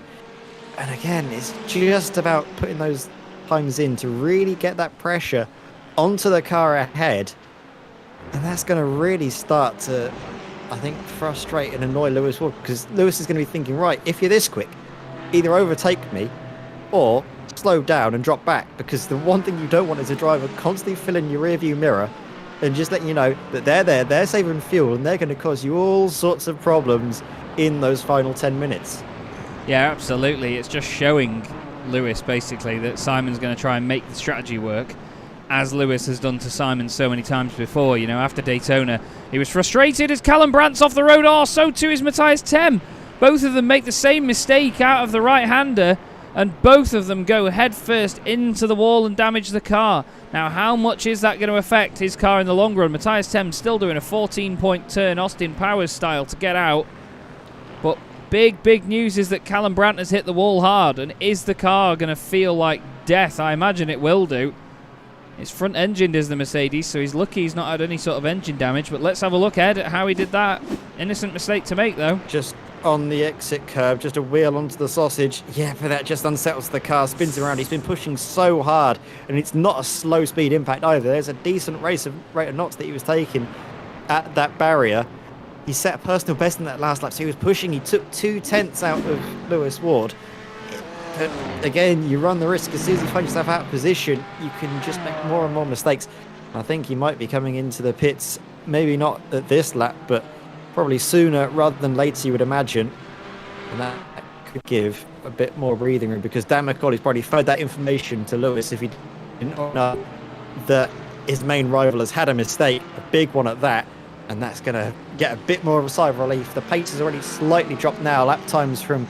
G: And again, it's just about putting those times in to really get that pressure onto the car ahead. And that's going to really start to, I think, frustrate and annoy Lewis Ward, because Lewis is going to be thinking, right, if you're this quick, either overtake me or slow down and drop back, because the one thing you don't want is a driver constantly filling your rearview mirror and just letting you know that they're saving fuel, and they're going to cause you all sorts of problems in those final 10 minutes.
E: Yeah, absolutely. It's just showing Lewis, basically, that Simon's going to try and make the strategy work, as Lewis has done to Simon so many times before. You know, after Daytona, he was frustrated as Callum Brandt's off the road. Oh, so too is Mydas Tem. Both of them make the same mistake out of the right-hander, and both of them go headfirst into the wall and damage the car. Now, how much is that going to affect his car in the long run? Mydas Tem still doing a 14-point turn, Austin Powers style, to get out. But big news is that Callum Brandt has hit the wall hard. And is the car going to feel like death? I imagine it will do. It's front-engined is the Mercedes, so he's lucky he's not had any sort of engine damage. But let's have a look, Ed, at how he did that. Innocent mistake to make, though.
G: Just on the exit curb, just a wheel onto the sausage. Yeah, but that just unsettles the car, spins around. He's been pushing so hard, and it's not a slow speed impact either. There's a decent rate of knots that he was taking at that barrier. He set a personal best in that last lap, so he was pushing. He took 2/10 out of Lewis Ward. But again, you run the risk, as soon as you find yourself out of position, you can just make more and more mistakes. I think he might be coming into the pits, maybe not at this lap, but probably sooner rather than later, you would imagine. And that could give a bit more breathing room, because Dan McCauley's probably fed that information to Lewis if he didn't know that his main rival has had a mistake, a big one at that. And that's going to get a bit more of a sigh of relief. The pace has already slightly dropped now. Lap times from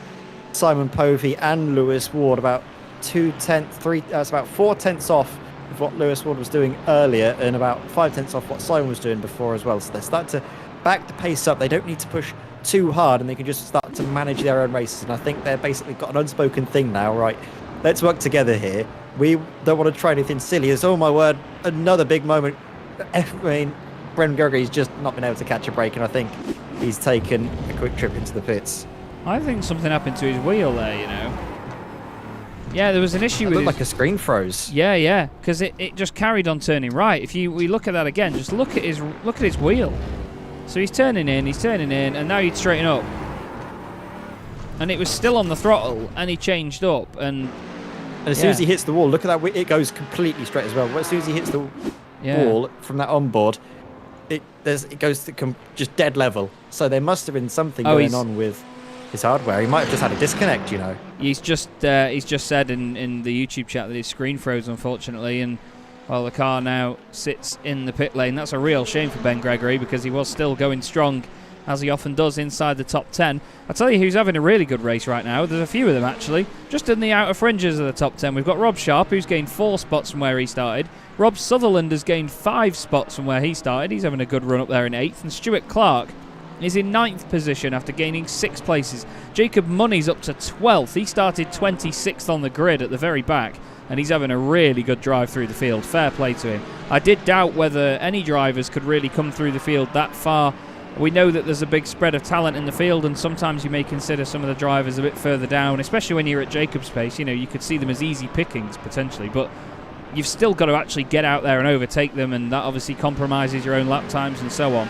G: Simon Povey and Lewis Ward about 2/10, 3. It's about 4/10 off of what Lewis Ward was doing earlier and about 5/10 off what Simon was doing before as well. So they're starting to back the pace up. They don't need to push too hard and they can just start to manage their own races. And I think they're basically got an unspoken thing now, right? Let's work together here. We don't want to try anything silly. As oh my word, another big moment. I mean, Brendan Gregory's just not been able to catch a break, and I think he's taken a quick trip into the pits.
E: I think something happened to his wheel there, you know. Yeah, there was an issue
G: It
E: with
G: looked like a screen froze.
E: Yeah, because it just carried on turning right. If we look at that again, just look at his wheel. So he's turning in, and now he'd straighten up. And it was still on the throttle, and he changed up, and
G: as soon as he hits the wall, look at that, it goes completely straight as well. As soon as he hits the wall from that onboard, it goes to just dead level. So there must have been something going on with his hardware. He might have just had a disconnect, you know. He's just said in the YouTube chat that his screen froze, unfortunately, and well, the car now sits in the pit lane. That's a real shame for Ben Gregory because he was still going strong, as he often does inside the top 10. I'll tell you who's having a really good race right now. There's a few of them, actually. Just in the outer fringes of the top 10, we've got Rob Sharp, who's gained 4 spots from where he started. Rob Sutherland has gained 5 spots from where he started. He's having a good run up there in 8th. And Stuart Clark is in 9th position after gaining 6 places. Jacob Money's up to 12th. He started 26th on the grid at the very back, and he's having a really good drive through the field. Fair play to him. I did doubt whether any drivers could really come through the field that far. We know that there's a big spread of talent in the field, and sometimes you may consider some of the drivers a bit further down, especially when you're at Jacob's pace. You know, you could see them as easy pickings potentially, but you've still got to actually get out there and overtake them, and that obviously compromises your own lap times and so on.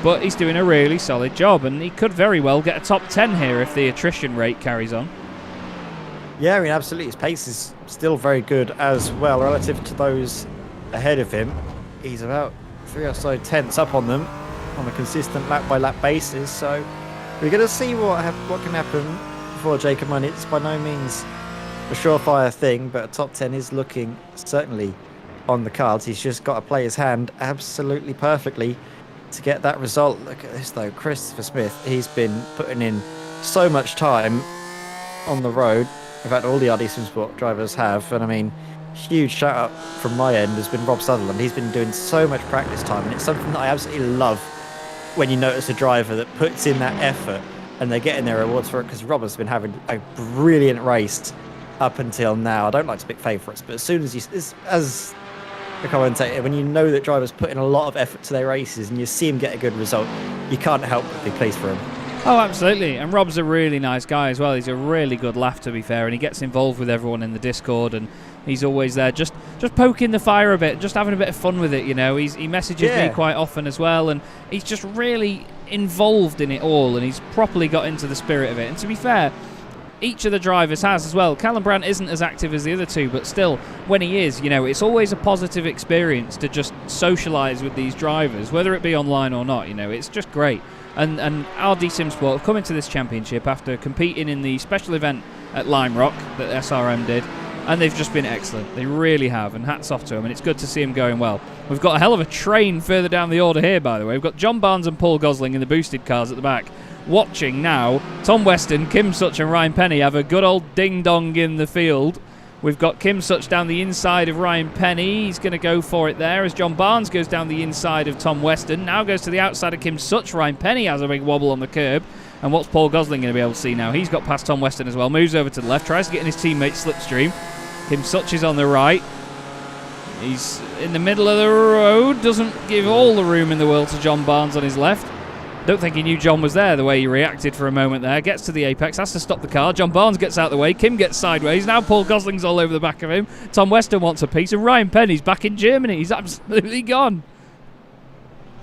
G: But he's doing a really solid job, and he could very well get a top 10 here if the attrition rate carries on. Yeah, I mean, absolutely. His pace is still very good as well relative to those ahead of him. He's about 3 or so tenths up on them on a consistent lap-by-lap basis, so we're going to see what can happen for Jacob Money. It's by no means a surefire thing, but a top 10 is looking certainly on the cards. He's just got to play his hand absolutely perfectly to get that result. Look at this though, Christopher Smith, he's been putting in so much time on the road. In fact, all the RD Sport drivers have, and I mean, huge shout out from my end has been Rob Sutherland. He's been doing so much practice time, and it's something that I absolutely love when you notice a driver that puts in that effort and they're getting their rewards for it, because Rob has been having a brilliant race up until now. I don't like to pick favourites, but as soon as as a commentator, when you know that drivers put in a lot of effort to their races and you see him get a good result, you can't help but be pleased for him.
E: Oh, absolutely. And Rob's a really nice guy as well. He's a really good laugh, to be fair, and he gets involved with everyone in the Discord, and he's always there just poking the fire a bit, just having a bit of fun with it, you know. He messages me quite often as well, and he's just really involved in it all, and he's properly got into the spirit of it. And to be fair, each of the drivers has as well. Callum Brandt isn't as active as the other two, but still, when he is, you know, it's always a positive experience to just socialise with these drivers, whether it be online or not, you know. It's just great. And RD Simsport have come into this championship after competing in the special event at Lime Rock that SRM did, and they've just been excellent. They really have, and hats off to them, and it's good to see them going well. We've got a hell of a train further down the order here, by the way. We've got John Barnes and Paul Gosling in the boosted cars at the back. Watching now, Tom Weston, Kim Such and Ryan Penny have a good old ding-dong in the field. We've got Kim Such down the inside of Ryan Penny. He's going to go for it there as John Barnes goes down the inside of Tom Weston. Now goes to the outside of Kim Such. Ryan Penny has a big wobble on the curb. And what's Paul Gosling going to be able to see now? He's got past Tom Weston as well. Moves over to the left. Tries to get in his teammate Slipstream. Kim Such is on the right. He's in the middle of the road. Doesn't give all the room in the world to John Barnes on his left. Don't think he knew John was there, the way he reacted for a moment there. Gets to the apex, has to stop the car. John Barnes gets out of the way. Kim gets sideways. Now Paul Gosling's all over the back of him. Tom Weston wants a piece, and Ryan Penny's back in Germany. He's absolutely gone.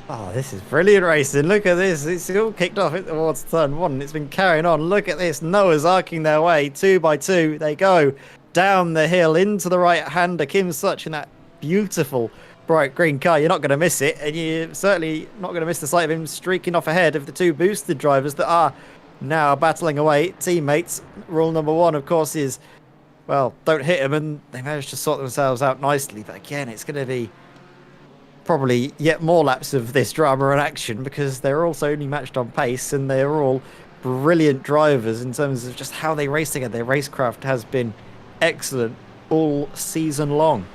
G: Oh, this is brilliant racing. Look at this. It's all kicked off towards turn 1. It's been carrying on. Look at this. Noah's arcing their way. 2 by 2. They go down the hill into the right-hander. Kim Such in that beautiful bright green car. You're not going to miss it, and you're certainly not going to miss the sight of him streaking off ahead of the 2 boosted drivers that are now battling away. Teammates. Rule number 1, of course, is, well, don't hit them, and they managed to sort themselves out nicely. But again, it's going to be probably yet more laps of this drama and action, because they're also only matched on pace, and they're all brilliant drivers in terms of just how they race together. Their racecraft has been excellent all season long.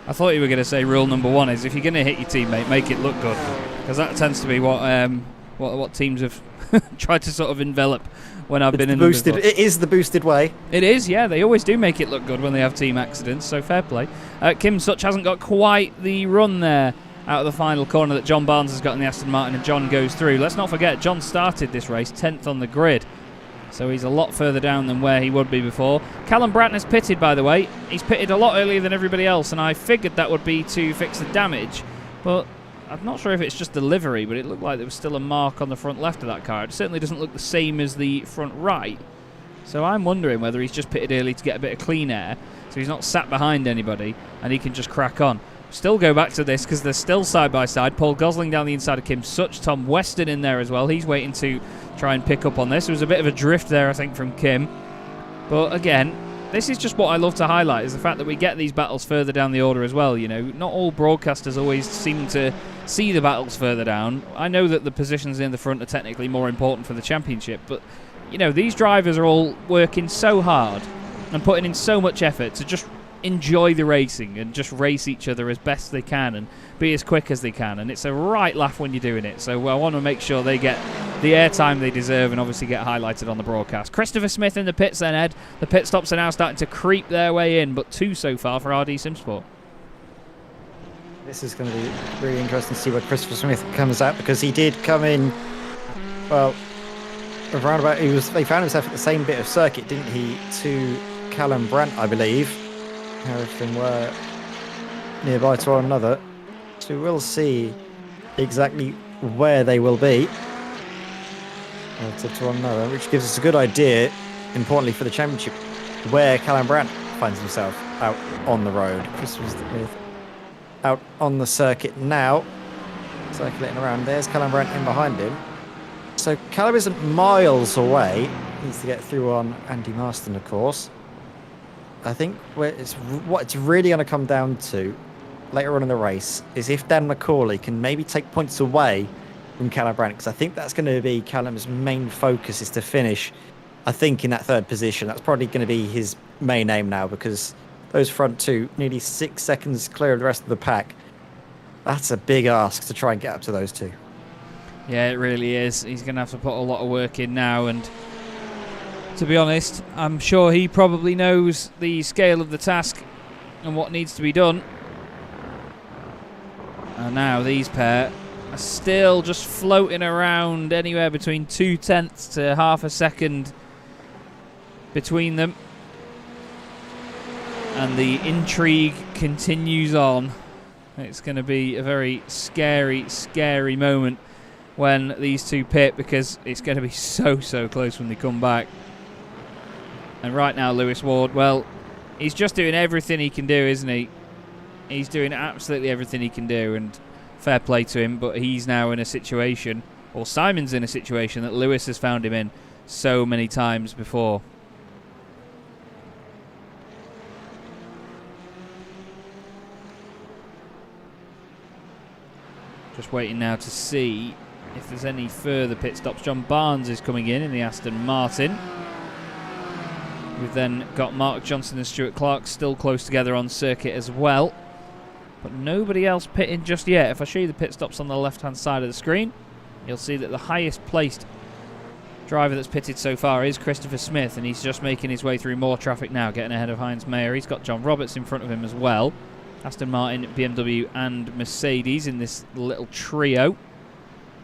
E: I thought you were going to say rule number 1 is if you're going to hit your teammate, make it look good, because that tends to be what teams have tried to sort of envelop when I've been in the boosted.
G: It is the boosted way.
E: It is, yeah. They always do make it look good when they have team accidents, so fair play. Kim Such hasn't got quite the run there out of the final corner that John Barnes has got in the Aston Martin, and John goes through. Let's not forget, John started this race 10th on the grid, so he's a lot further down than where he would be before. Callum Bratton has pitted, by the way. He's pitted a lot earlier than everybody else, and I figured that would be to fix the damage, but I'm not sure if it's just delivery, but it looked like there was still a mark on the front left of that car. It certainly doesn't look the same as the front right, so I'm wondering whether he's just pitted early to get a bit of clean air, so he's not sat behind anybody, and he can just crack on. Still go back to this because they're still side by side. Paul Gosling down the inside of Kim Such. Tom Weston in there as well. He's waiting to try and pick up on this. There was a bit of a drift there, I think, from Kim. But again, this is just what I love to highlight, is the fact that we get these battles further down the order as well. You know, not all broadcasters always seem to see the battles further down. I know that the positions in the front are technically more important for the championship, but, you know, these drivers are all working so hard and putting in so much effort to just enjoy the racing and just race each other as best they can and be as quick as they can, and it's a right laugh when you're doing it. So I want to make sure they get the airtime they deserve and obviously get highlighted on the broadcast. Christopher Smith in the pits then, Ed. The pit stops are now starting to creep their way in, but 2 so far for RD Simsport.
G: This is going to be really interesting to see where Christopher Smith comes out, because he did come in, well, around about, they found himself at the same bit of circuit, didn't he, to Callum Brandt, I believe. Everything were nearby to one another, so we'll see exactly where they will be relative to one another, which gives us a good idea, importantly for the championship, where Callum Brandt finds himself out on the road. Christopher Smith out on the circuit now, circulating around. There's Callum Brandt in behind him, so Callum isn't miles away. Needs to get through on Andy Marston, of course. I think what it's really going to come down to later on in the race is if Dan McCauley can maybe take points away from Callum Brandt, because I think that's going to be Callum's main focus, is to finish, I think, in that 3rd position. That's probably going to be his main aim now, because those front 2, nearly 6 seconds clear of the rest of the pack, that's a big ask to try and get up to those 2.
E: Yeah, it really is. He's going to have to put a lot of work in now, and to be honest, I'm sure he probably knows the scale of the task and what needs to be done. And now these pair are still just floating around anywhere between 0.2 to half a second between them. And the intrigue continues on. It's going to be a very scary, scary moment when these 2 pit, because it's going to be so close when they come back. And right now, Lewis Ward, well, he's just doing everything he can do, isn't he? He's doing absolutely everything he can do, and fair play to him, but he's now in a situation, or Simon's in a situation, that Lewis has found him in so many times before. Just waiting now to see if there's any further pit stops. John Barnes is coming in the Aston Martin. We've then got Mark Johnson and Stuart Clark still close together on circuit as well. But nobody else pitting just yet. If I show you the pit stops on the left-hand side of the screen, you'll see that the highest placed driver that's pitted so far is Christopher Smith, and he's just making his way through more traffic now, getting ahead of Heinz Mayer. He's got John Roberts in front of him as well. Aston Martin, BMW and Mercedes in this little trio.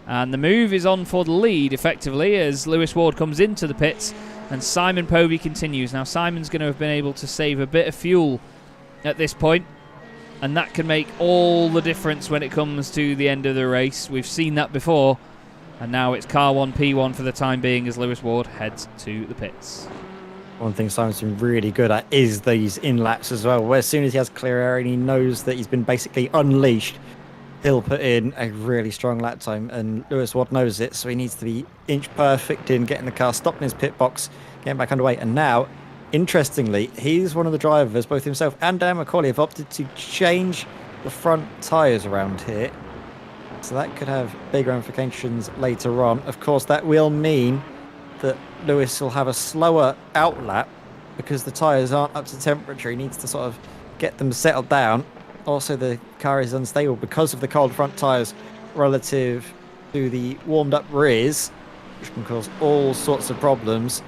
E: And the move is on for the lead, effectively, as Lewis Ward comes into the pits and Simon Povey continues. Now, Simon's going to have been able to save a bit of fuel at this point, and that can make all the difference when it comes to the end of the race. We've seen that before, and now it's car 1, P1 for the time being as Lewis Ward heads to the pits.
G: One thing Simon's been really good at is these in-laps as well, where as soon as he has clear air and he knows that he's been basically unleashed, he'll put in a really strong lap time, and Lewis Ward knows it, so he needs to be inch perfect in getting the car stopped in his pit box, getting back underway. And now, interestingly, he's one of the drivers, both himself and Dan McCauley, have opted to change the front tyres around here, so that could have big ramifications later on. Of course, that will mean that Lewis will have a slower outlap because the tyres aren't up to temperature. He needs to sort of get them settled down Also, the car is unstable because of the cold front tyres relative to the warmed-up rears, which can cause all sorts of problems.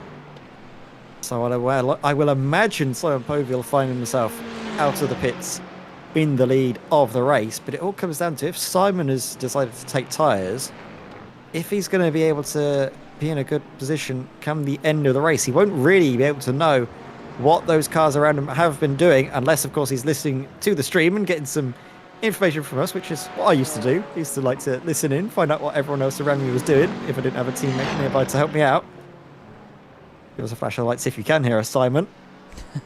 G: So I will imagine Simon Povey will find himself out of the pits in the lead of the race, but it all comes down to if Simon has decided to take tyres, if he's going to be able to be in a good position come the end of the race. He won't really be able to know what those cars around him have been doing, unless, of course, he's listening to the stream and getting some information from us, which is what I used to do. I used to like to listen in, find out what everyone else around me was doing, if I didn't have a teammate nearby to help me out. Give us a flash of lights if you can hear us, Simon.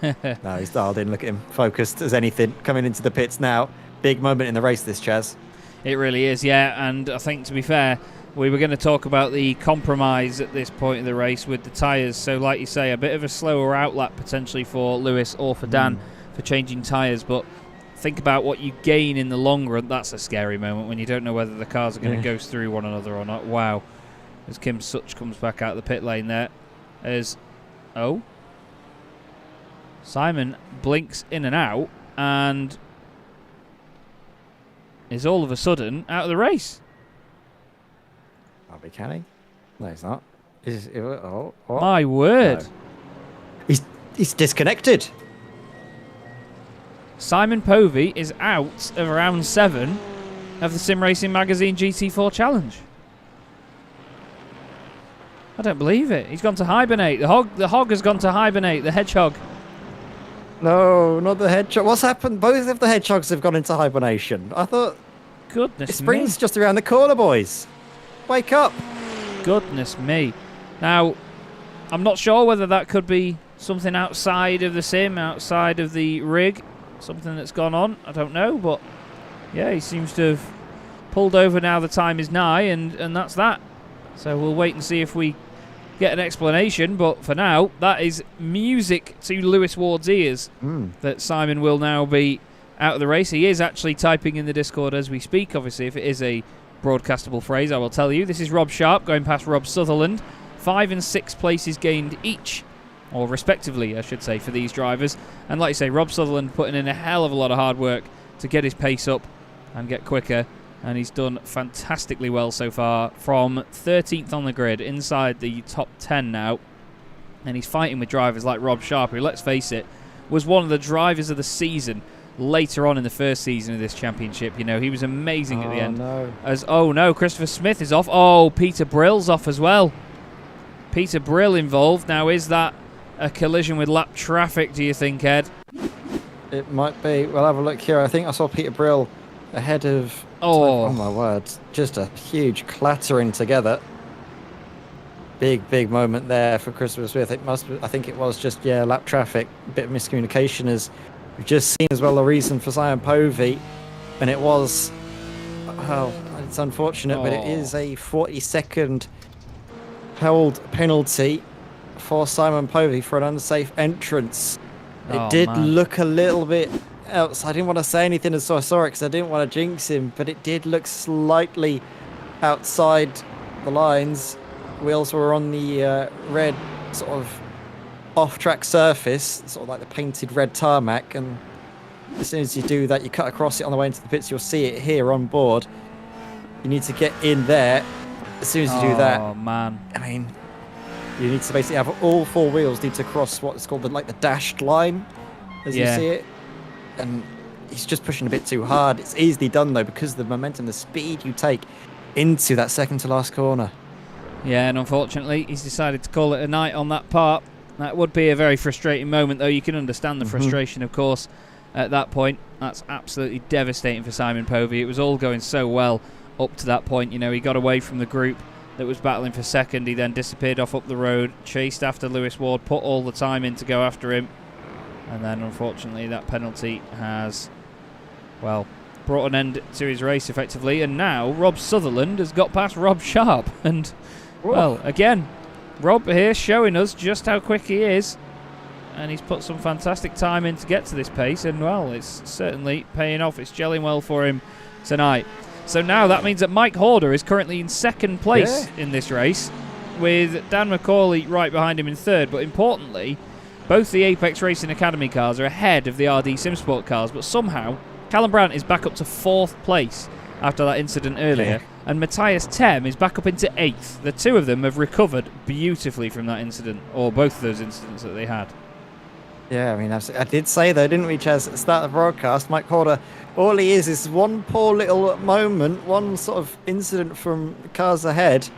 G: No, he's dialed in. Look at him, focused as anything, coming into the pits now. Big moment in the race, this, Chaz.
E: It really is, yeah, and I think, to be fair, we were going to talk about the compromise at this point in the race with the tyres. So, like you say, a bit of a slower outlap potentially for Lewis or for Dan for changing tyres. But think about what you gain in the long run. That's a scary moment when you don't know whether the cars are going to go through one another or not. Wow. As Kim Such comes back out of the pit lane there. Simon blinks in and out and is all of a sudden out of the race.
G: Can he? No, he's not. What?
E: My word.
G: No. He's disconnected.
E: Simon Povey is out of round 7 of the Sim Racing Magazine GT4 Challenge. I don't believe it. He's gone to hibernate. The hog has gone to hibernate. The hedgehog.
G: No, not the hedgehog. What's happened? Both of the hedgehogs have gone into hibernation. I thought...
E: Goodness me.
G: Spring's just around the corner, boys. Wake up.
E: Goodness me. Now, I'm not sure whether that could be something outside of the sim, outside of the rig, something that's gone on. I don't know, but yeah, he seems to have pulled over now. The time is nigh, and that's that. So we'll wait and see if we get an explanation, but for now, that is music to Lewis Ward's ears that Simon will now be out of the race. He is actually typing in the Discord as we speak, obviously, if it is a broadcastable phrase, I will tell you. This is Rob Sharp going past Rob Sutherland. 5 and 6 places gained each, or respectively, I should say, for these drivers. And like you say, Rob Sutherland putting in a hell of a lot of hard work to get his pace up and get quicker. And he's done fantastically well so far, from 13th on the grid, inside the top 10 now. And he's fighting with drivers like Rob Sharp, who, let's face it, was one of the drivers of the season later on in the first season of this championship. You know, he was amazing at the end. No. Christopher Smith is off. Oh, Peter Brill's off as well. Peter Brill involved. Now, is that a collision with lap traffic, do you think, Ed?
G: It might be. We'll have a look here. I think I saw Peter Brill ahead of... Oh my word. Just a huge clattering together. Big moment there for Christopher Smith. I think it was just, lap traffic. A bit of miscommunication, as we've just seen as well the reason for Simon Povey. And it was... Well, it's unfortunate, but it is a 40-second held penalty for Simon Povey for an unsafe entrance. It did look a little bit outside. I didn't want to say anything as I saw it because I didn't want to jinx him, but it did look slightly outside the lines. Wheels were on the red sort of off-track surface, sort of like the painted red tarmac, and as soon as you do that, you cut across it on the way into the pits. You'll see it here on board. You need to get in there. As soon as you do that, I mean, you need to basically have all 4 wheels need to cross what's called the dashed line, as you see it. And he's just pushing a bit too hard. It's easily done, though, because of the momentum, the speed you take into that second to last corner.
E: Yeah, and unfortunately, he's decided to call it a night on that part. That would be a very frustrating moment, though. You can understand the frustration, of course, at that point. That's absolutely devastating for Simon Povey. It was all going so well up to that point. You know, he got away from the group that was battling for second. He then disappeared off up the road, chased after Lewis Ward, put all the time in to go after him. And then, unfortunately, that penalty has, well, brought an end to his race, effectively. And now, Rob Sutherland has got past Rob Sharp. And, well, again, Rob here showing us just how quick he is. And he's put some fantastic time in to get to this pace. And, well, it's certainly paying off. It's gelling well for him tonight. So now that means that Mike Horder is currently in second place in this race, with Dan McCauley right behind him in third. But importantly, both the Apex Racing Academy cars are ahead of the RD SimSport cars, but somehow Callum Brandt is back up to 4th place after that incident earlier, and Matthias Tem is back up into 8th. The two of them have recovered beautifully from that incident, or both of those incidents that they had.
G: Yeah, I mean, I did say though, didn't we, Chaz, at the start of the broadcast, Mike Horder, all he is one poor little moment, one sort of incident from cars ahead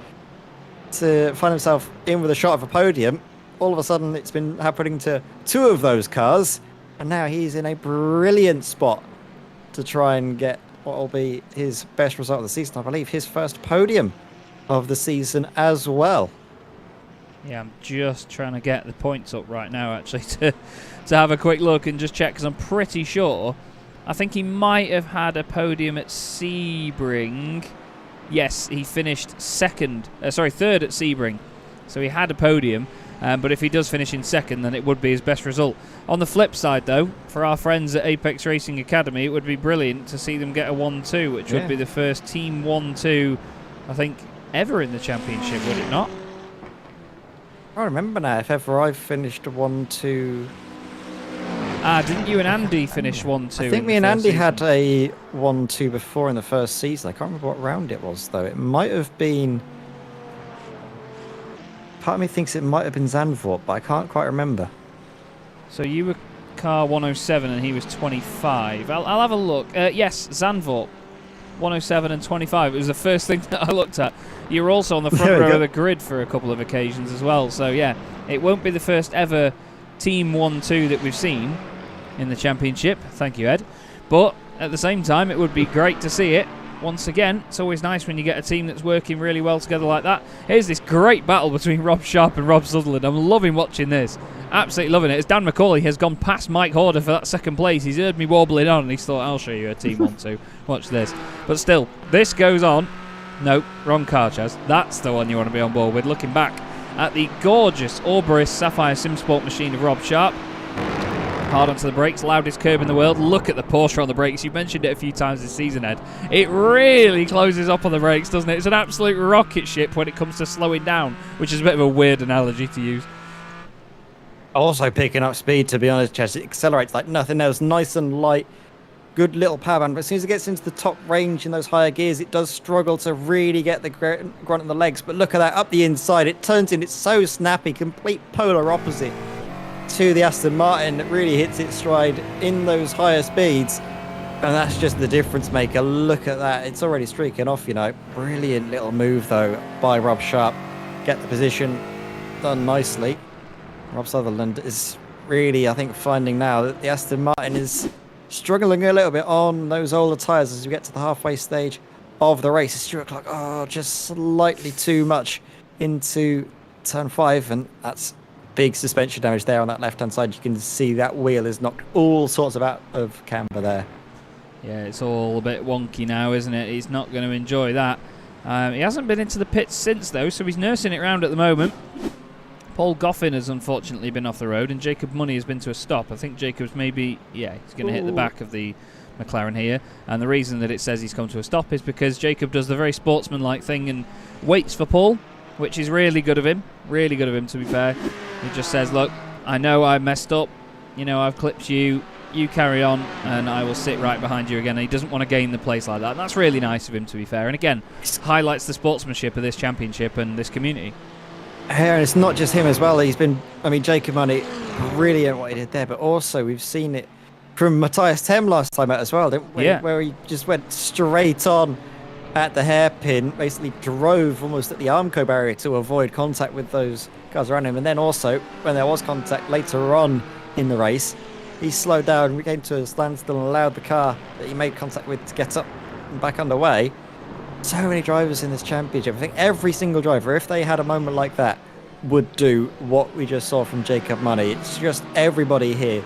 G: to find himself in with a shot of a podium. All of a sudden, it's been happening to 2 of those cars, and now he's in a brilliant spot to try and get what will be his best result of the season. I believe his first podium of the season as well.
E: Yeah, I'm just trying to get the points up right now, actually, to have a quick look and just check, because I'm pretty sure, I think he might have had a podium at Sebring. Yes, he finished third at Sebring. So he had a podium, but if he does finish in 2nd, then it would be his best result. On the flip side, though, for our friends at Apex Racing Academy, it would be brilliant to see them get a 1-2, which would be the first Team 1-2, I think, ever in the championship, would it not?
G: I remember now if ever I've finished a 1-2.
E: Didn't you and Andy finish 1-2?
G: I think me and Andy had a 1-2 before in the first season. I can't remember what round it was, though. It might have been... Part of me thinks it might have been Zandvoort, but I can't quite remember.
E: So you were car 107 and he was 25. I'll have a look. Yes, Zandvoort. 107 and 25. It was the first thing that I looked at. You were also on the front row of the grid for a couple of occasions as well. So, yeah, it won't be the first ever Team 1-2 that we've seen in the championship. Thank you, Ed. But at the same time, it would be great to see it. Once again, it's always nice when you get a team that's working really well together like that. Here's this great battle between Rob Sharp and Rob Sutherland. I'm loving watching this. Absolutely loving it. As Dan McCauley has gone past Mike Horder for that 2nd place. He's heard me warbling on and he's thought, I'll show you a Team 1-2. Watch this. But still, this goes on. No, wrong car, Chaz. That's the one you want to be on board with. Looking back at the gorgeous Orris Sapphire SimSport machine of Rob Sharp. Hard onto the brakes, loudest curb in the world. Look at the Porsche on the brakes. You mentioned it a few times this season, Ed. It really closes up on the brakes, doesn't it? It's an absolute rocket ship when it comes to slowing down, which is a bit of a weird analogy to use.
G: Also picking up speed, to be honest, Chaz. It accelerates like nothing else. Nice and light. Good little power band. But as soon as it gets into the top range in those higher gears, it does struggle to really get the grunt on the legs. But look at that, up the inside. It turns in. It's so snappy. Complete polar opposite to the Aston Martin that really hits its stride in those higher speeds, and that's just the difference maker. Look at that, it's already streaking off, you know. Brilliant little move though by Rob Sharp. Get the position done nicely. Rob Sutherland is really, I think, finding now that the Aston Martin is struggling a little bit on those older tyres as we get to the halfway stage of the race. It's Stuart Clark, just slightly too much into turn 5, and that's big suspension damage there on that left-hand side. You can see that wheel is knocked all sorts of out of camber there.
E: Yeah, it's all a bit wonky now, isn't it? He's not going to enjoy that. He hasn't been into the pits since, though, so he's nursing it around at the moment. Paul Goffin has unfortunately been off the road, and Jacob Money has been to a stop. I think Jacob's maybe, yeah, he's going to hit the back of the McLaren here. And the reason that it says he's come to a stop is because Jacob does the very sportsmanlike thing and waits for Paul, which is really good of him. Really good of him, to be fair. He just says, look, I know I messed up. You know, I've clipped you. You carry on, and I will sit right behind you again. And he doesn't want to gain the place like that. And that's really nice of him, to be fair. And again, highlights the sportsmanship of this championship and this community.
G: And it's not just him as well. He's been, I mean, Jacob Money, brilliant what he did there. But also, we've seen it from Matthias Tem last time out as well, didn't we?
E: Yeah.
G: Where he just went straight on at the hairpin, basically drove almost at the Armco barrier to avoid contact with those guys around him. And then also, when there was contact later on in the race, he slowed down, we came to a standstill and allowed the car that he made contact with to get up and back underway. So many drivers in this championship. I think every single driver, if they had a moment like that, would do what we just saw from Jacob Money. It's just everybody here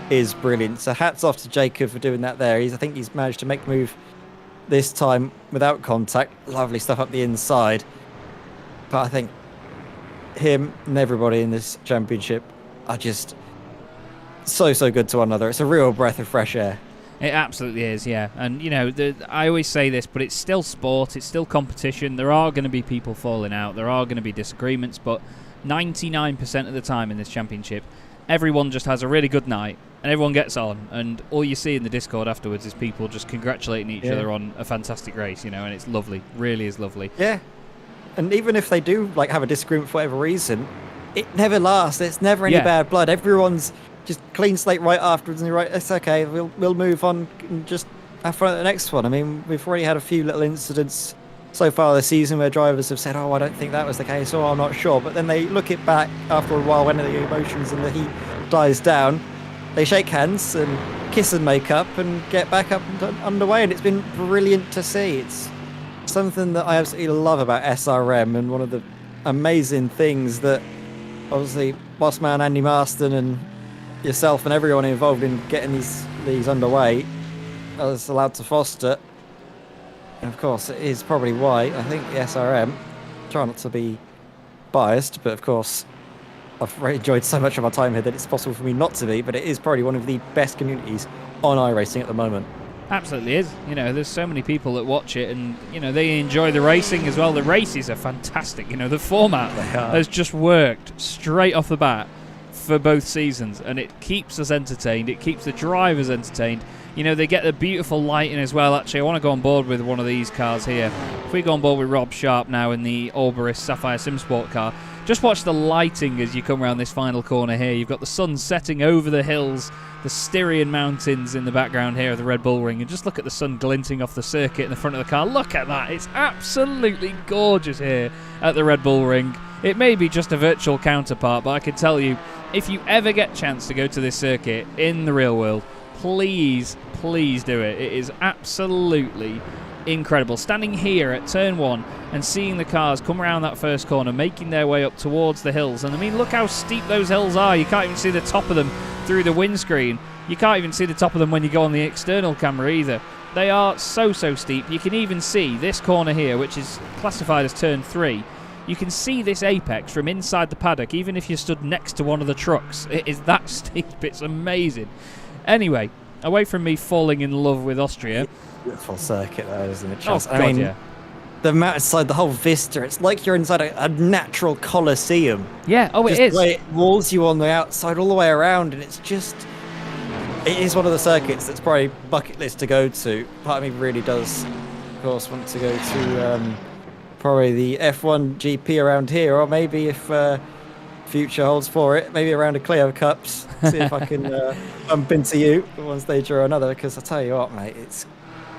G: is brilliant. So hats off to Jacob for doing that there. I think he's managed to make the move this time without contact. Lovely stuff up the inside. But I think him and everybody in this championship are just so good to one another. It's a real breath of fresh air.
E: It absolutely is, yeah. And, you know, I always say this, but it's still sport, it's still competition. There are going to be people falling out, there are going to be disagreements, but 99% of the time in this championship, everyone just has a really good night, and everyone gets on, and all you see in the Discord afterwards is people just congratulating each other on a fantastic race, and it's lovely. Really is lovely.
G: Yeah. And even if they do like have a disagreement for whatever reason, it never lasts. It's never any bad blood. Everyone's just clean slate right afterwards, and you're right, it's okay, we'll move on and just have fun at the next one. I mean, we've already had a few little incidents so far this season where drivers have said, I don't think that was the case, or I'm not sure. But then they look it back after a while when the emotions and the heat dies down. They shake hands and kiss and make up and get back up and underway, and it's been brilliant to see. It's something that I absolutely love about SRM, and one of the amazing things that obviously boss man Andy Marston and yourself and everyone involved in getting these underway is allowed to foster. And of course, it is probably why I think the SRM, try not to be biased, but of course I've really enjoyed so much of my time here that it's possible for me not to be, but it is probably one of the best communities on iRacing at the moment.
E: Absolutely is. There's so many people that watch it, and they enjoy the racing as well. The races are fantastic. The format has just worked straight off the bat for both seasons, and it keeps us entertained. It keeps the drivers entertained. They get the beautiful lighting as well. Actually, I want to go on board with one of these cars here. If we go on board with Rob Sharp now in the Orris Sapphire Simsport car, just watch the lighting as you come around this final corner here. You've got the sun setting over the hills, the Styrian Mountains in the background here of the Red Bull Ring, and just look at the sun glinting off the circuit in the front of the car. Look at that. It's absolutely gorgeous here at the Red Bull Ring. It may be just a virtual counterpart, but I can tell you, if you ever get a chance to go to this circuit in the real world, please do it. It is absolutely incredible. Standing here at turn 1 and seeing the cars come around that first corner, making their way up towards the hills. And I mean, look how steep those hills are. You can't even see the top of them through the windscreen. You can't even see the top of them when you go on the external camera either. They are so steep. You can even see this corner here, which is classified as turn 3. You can see this apex from inside the paddock, even if you stood next to one of the trucks. It is that steep. It's amazing. Anyway, away from me falling in love with Austria.
G: Beautiful circuit though, isn't it,
E: Oh,
G: Chaz?
E: God,
G: I mean,
E: yeah.
G: the mountainside, the whole vista, it's like you're inside a natural coliseum.
E: Yeah, it
G: just
E: is.
G: The way it walls you on the outside all the way around, and it's just... It is one of the circuits that's probably bucket list to go to. Part of me really does, of course, want to go to probably the F1 GP around here, or maybe if future holds for it, maybe around a Clio Cups. See if I can bump into you at one stage or another, because I tell you what, mate, it's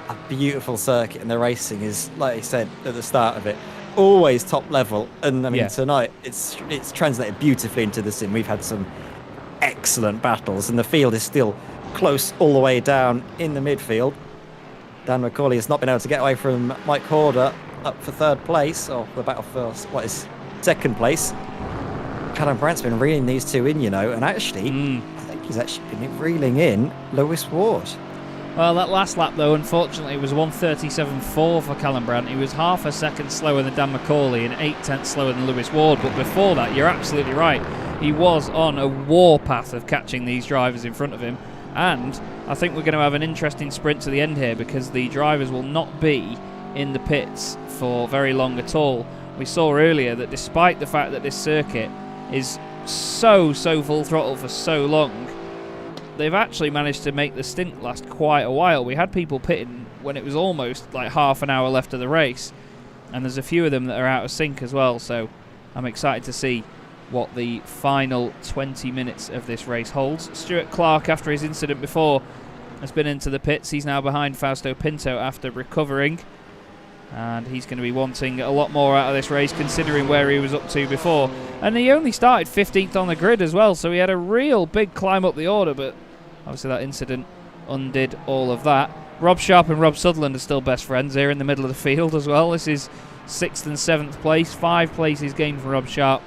G: a beautiful circuit, and the racing is, like I said at the start of it, always top level. And I mean, tonight it's translated beautifully into the sim. We've had some excellent battles, and the field is still close all the way down in the midfield. Dan McCauley has not been able to get away from Mike Horder up for third place, or the battle for what is second place. Callum Brandt's been reeling these two in, and actually, I think he's actually been reeling in Lewis Ward.
E: Well, that last lap, though, unfortunately, was 1:37.4 for Callum Brandt. He was half a second slower than Dan McCauley and 0.8 slower than Lewis Ward. But before that, you're absolutely right. He was on a warpath of catching these drivers in front of him. And I think we're going to have an interesting sprint to the end here, because the drivers will not be in the pits for very long at all. We saw earlier that despite the fact that this circuit is so full throttle for so long, they've actually managed to make the stint last quite a while. We had people pitting when it was almost like half an hour left of the race, and there's a few of them that are out of sync as well, so I'm excited to see what the final 20 minutes of this race holds. Stuart Clark, after his incident before, has been into the pits. He's now behind Fausto Pinto after recovering, and he's going to be wanting a lot more out of this race considering where he was up to before. And he only started 15th on the grid as well, so he had a real big climb up the order, but obviously that incident undid all of that. Rob Sharp and Rob Sutherland are still best friends here in the middle of the field as well. This is 6th and 7th place, 5 places gained for Rob Sharp,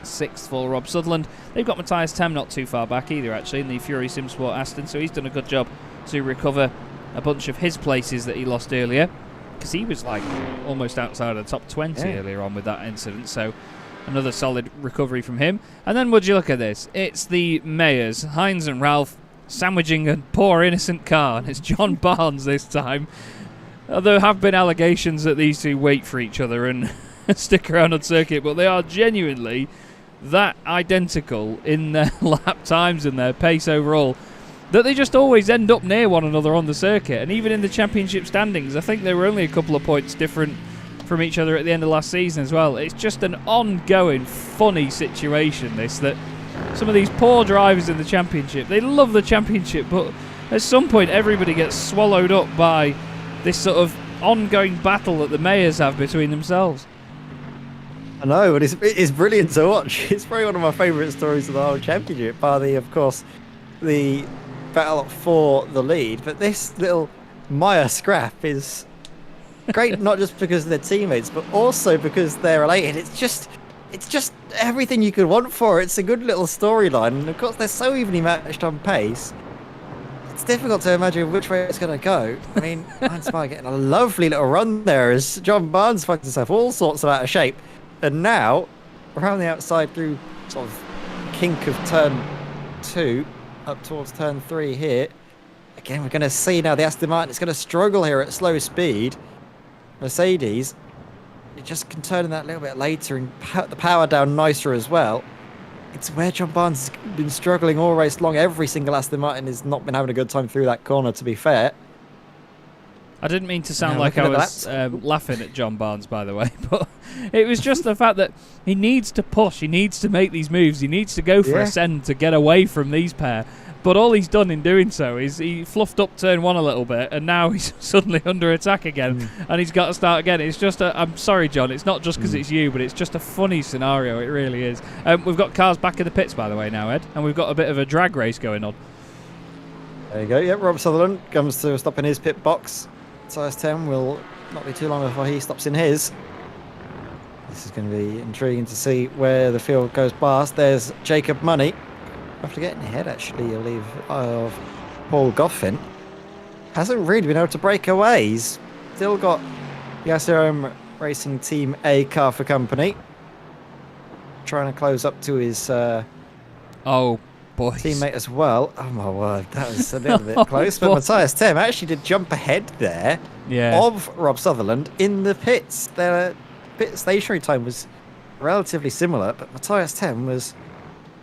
E: 6th for Rob Sutherland. They've got Matthias Tem not too far back either, actually, in the Fury Simsport Aston, so he's done a good job to recover a bunch of his places that he lost earlier, because he was like almost outside of the top 20 earlier on with that incident, so another solid recovery from him. And then would you look at this, it's the Mayers, Heinz and Ralph, sandwiching a poor innocent car, and it's John Barnes this time. There have been allegations that these two wait for each other and stick around on circuit, but they are genuinely that identical in their lap times and their pace overall that they just always end up near one another on the circuit. And even in the championship standings, I think they were only a couple of points different from each other at the end of last season as well. It's just an ongoing funny situation, this, that some of these poor drivers in the championship, they love the championship, but at some point everybody gets swallowed up by this sort of ongoing battle that the mayors have between themselves.
G: I know, but it's brilliant to watch. It's probably one of my favourite stories of the whole championship, bar the, of course, the battle for the lead. But this little Maya scrap is great, not just because of their teammates, but also because they're related. It's just everything you could want for it. It's a good little storyline, and of course they're so evenly matched on pace. It's difficult to imagine which way it's going to go. I mean, Mydas getting a lovely little run there as John Barnes finds himself all sorts of out of shape, and now around the outside through sort of kink of turn 2 up towards turn 3 here. Again, we're going to see now the Aston Martin is going to struggle here at slow speed. Mercedes, it just can turn in that a little bit later and the power down nicer as well. It's where John Barnes has been struggling all race long. Every single Aston Martin has not been having a good time through that corner, to be fair.
E: I didn't mean to sound like I was laughing at John Barnes, by the way, but it was just the fact that he needs to push, he needs to make these moves, he needs to go for a send to get away from these pair. But all he's done in doing so is he fluffed up turn 1 a little bit, and now he's suddenly under attack again, and he's got to start again. It's just I'm sorry, John, it's not just because it's you, but it's just a funny scenario, it really is. We've got cars back in the pits, by the way, now, Ed, and we've got a bit of a drag race going on.
G: There you go, yep, Rob Sutherland comes to a stop in his pit box. Size 10 will not be too long before he stops in his. This is going to be intriguing to see where the field goes past. There's Jacob Money. After getting ahead, actually, I believe, of Paul Goffin. Hasn't really been able to break away. He's still got the SRM Racing Team A car for company. Trying to close up to his teammate as well. Oh my word, that was a little bit close. But Matthias Tem actually did jump ahead there of Rob Sutherland in the pits. Their pit stationary time was relatively similar, but Matthias Tem was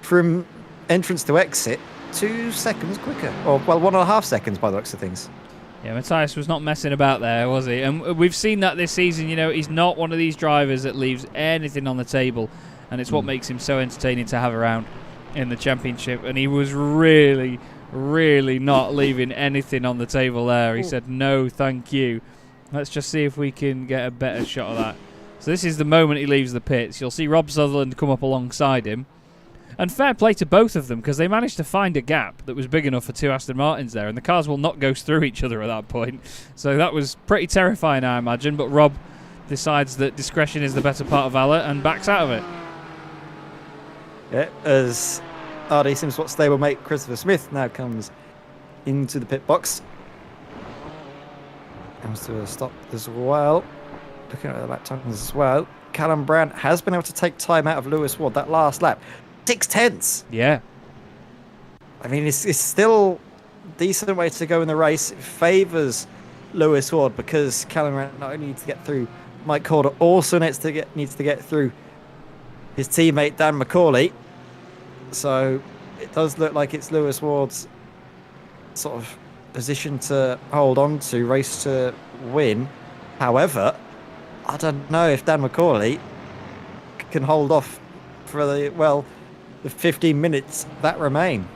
G: from entrance to exit 2 seconds quicker, or well, 1.5 seconds by the looks of things.
E: Yeah, Matthias was not messing about there, was he? And we've seen that this season. You know, he's not one of these drivers that leaves anything on the table, and it's what makes him so entertaining to have around in the championship. And he was really, really not leaving anything on the table there. He said, no, thank you. Let's just see if we can get a better shot of that. So this is the moment he leaves the pits. You'll see Rob Sutherland come up alongside him. And fair play to both of them, because they managed to find a gap that was big enough for 2 Aston Martins there, and the cars will not go through each other at that point. So that was pretty terrifying, I imagine, but Rob decides that discretion is the better part of valour and backs out of it.
G: Yeah, as RD Simspot stablemate Christopher Smith now comes into the pit box. Comes to a stop as well. Looking at the lap times as well. Callum Brandt has been able to take time out of Lewis Ward that last lap. 6/10.
E: Yeah.
G: I mean, it's still a decent way to go in the race. It favours Lewis Ward because Callum Brandt not only needs to get through Mike Calder, also needs to get through his teammate Dan McCauley. So it does look like it's Lewis Ward's sort of position to hold on to, race to win. However, I don't know if Dan McCauley can hold off for the 15 minutes that remain.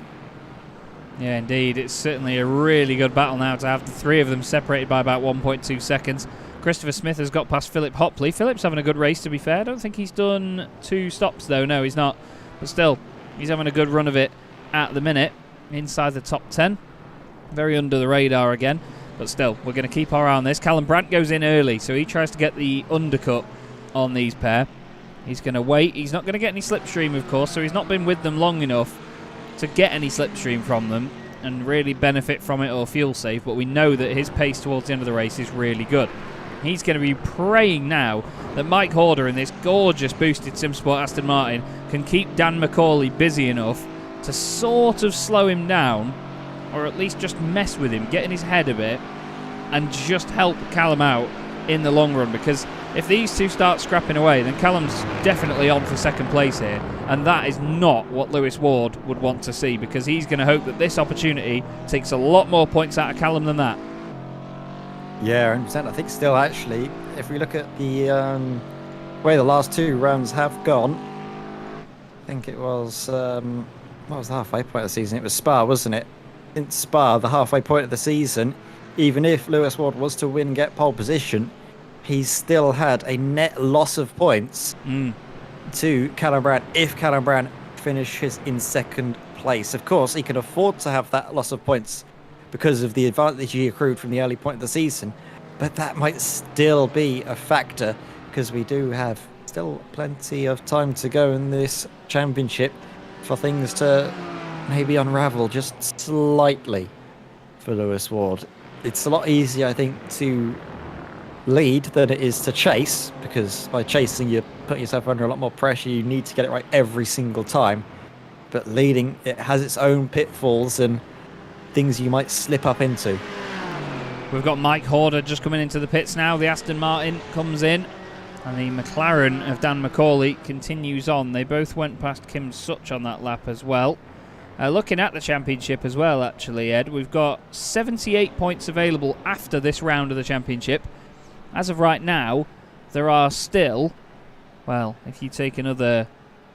E: Yeah, indeed. It's certainly a really good battle now to have the 3 of them separated by about 1.2 seconds. Christopher Smith has got past Philip Hopley. Philip's having a good race, to be fair. I don't think he's done 2 stops, though. No, he's not. But still, he's having a good run of it at the minute. Inside the top 10. Very under the radar again. But still, we're going to keep our eye on this. Callum Brandt goes in early, so he tries to get the undercut on these pair. He's going to wait. He's not going to get any slipstream, of course, so he's not been with them long enough to get any slipstream from them and really benefit from it or fuel save, but we know that his pace towards the end of the race is really good. He's going to be praying now that Mike Horder in this gorgeous boosted SimSport Aston Martin can keep Dan McCauley busy enough to sort of slow him down, or at least just mess with him, get in his head a bit, and just help Callum out in the long run, because if these two start scrapping away, then Callum's definitely on for second place here, and that is not what Lewis Ward would want to see, because he's going to hope that this opportunity takes a lot more points out of Callum than that.
G: Yeah, 100%. I think still, actually, if we look at the way the last 2 rounds have gone, I think it was, what was the halfway point of the season? It was Spa, wasn't it? In Spa, the halfway point of the season, even if Lewis Ward was to win and get pole position, he's still had a net loss of points to Callum Brandt if Callum Brandt finishes in second place. Of course, he can afford to have that loss of points because of the advantage he accrued from the early point of the season, but that might still be a factor, because we do have still plenty of time to go in this championship for things to maybe unravel just slightly for Lewis Ward. It's a lot easier, I think, to lead than it is to chase, because by chasing you put yourself under a lot more pressure. You need to get it right every single time. But leading, it has its own pitfalls and things you might slip up into.
E: We've got Mike Horder just coming into the pits now. The Aston Martin comes in, and the McLaren of Dan McCauley continues on. They both went past Kim Such on that lap as well. Looking at the championship as well, actually, Ed, we've got 78 points available after this round of the championship. As of right now, there are still, well, if you take another,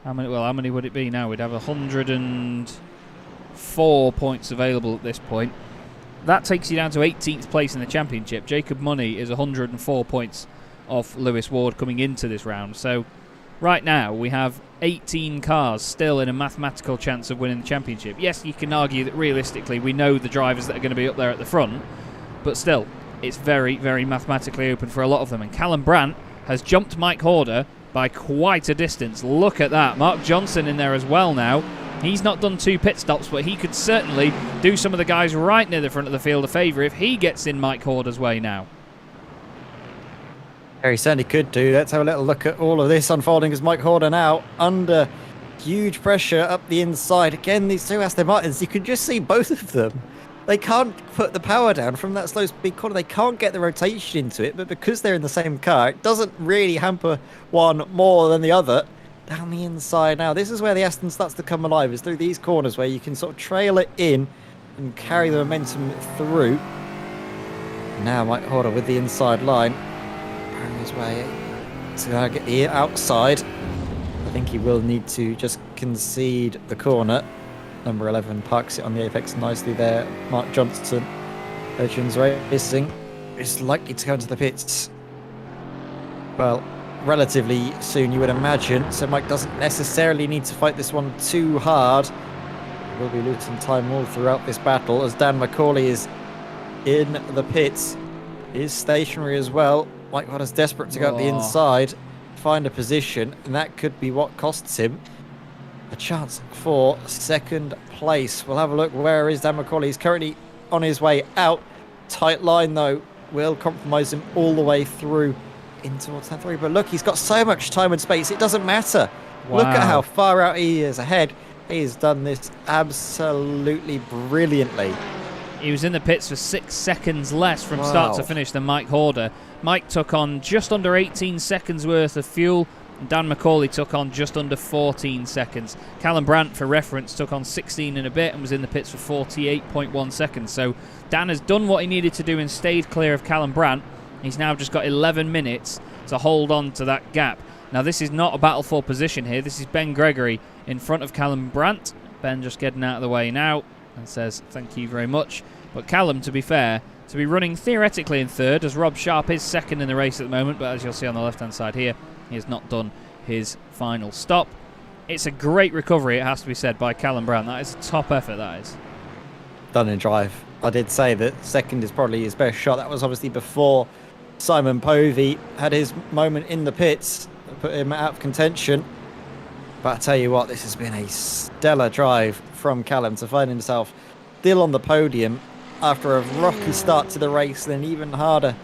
E: how many would it be now? We'd have 104 points available at this point. That takes you down to 18th place in the championship. Jacob Money is 104 points off Lewis Ward coming into this round. So right now we have 18 cars still in a mathematical chance of winning the championship. Yes, you can argue that realistically we know the drivers that are going to be up there at the front, but still, it's very, very mathematically open for a lot of them. And Callum Brandt has jumped Mike Horder by quite a distance. Look at that. Mark Johnson in there as well now. He's not done 2 pit stops, but he could certainly do some of the guys right near the front of the field a favour if he gets in Mike Horder's way now.
G: Yeah, he certainly could do. Let's have a little look at all of this unfolding as Mike Horder now under huge pressure up the inside. Again, these 2 Aston Martins, you can just see both of them. They can't put the power down from that slow speed corner. They can't get the rotation into it, but because they're in the same car, it doesn't really hamper one more than the other. Down the inside now, this is where the Aston starts to come alive, is through these corners where you can sort of trail it in and carry the momentum through. Now Mike Horder with the inside line, powering his way to get the outside. I think he will need to just concede the corner. Number 11 parks it on the apex nicely there. Mark Johnson, Legends Racing, is likely to go into the pits, well, relatively soon, you would imagine. So Mike doesn't necessarily need to fight this one too hard. We'll be losing time all throughout this battle as Dan McCauley is in the pits. He is stationary as well. Mike Horder's desperate to go up the inside, find a position, and that could be what costs him a chance for second place. We'll have a look. Where is Dan McCauley? He's currently on his way out. Tight line though will compromise him all the way through in towards turn 3. But look, he's got so much time and space, it doesn't matter. Wow. Look at how far out he is ahead. He's done this absolutely brilliantly.
E: He was in the pits for 6 seconds less from start to finish than Mike Horder. Mike took on just under 18 seconds worth of fuel. Dan McCauley took on just under 14 seconds. Callum Brandt, for reference, took on 16 and a bit and was in the pits for 48.1 seconds. So Dan has done what he needed to do and stayed clear of Callum Brandt. He's now just got 11 minutes to hold on to that gap. Now, this is not a battle for position here. This is Ben Gregory in front of Callum Brandt. Ben just getting out of the way now and says thank you very much. But Callum, to be fair, to be running theoretically in third, as Rob Sharp is second in the race at the moment, but as you'll see on the left-hand side here, he has not done his final stop. It's a great recovery, it has to be said, by Callum Brandt. That is a top effort, that is.
G: Done in drive. I did say that second is probably his best shot. That was obviously before Simon Povey had his moment in the pits, put him out of contention. But I tell you what, this has been a stellar drive from Callum to find himself still on the podium after a rocky start to the race, and an even harder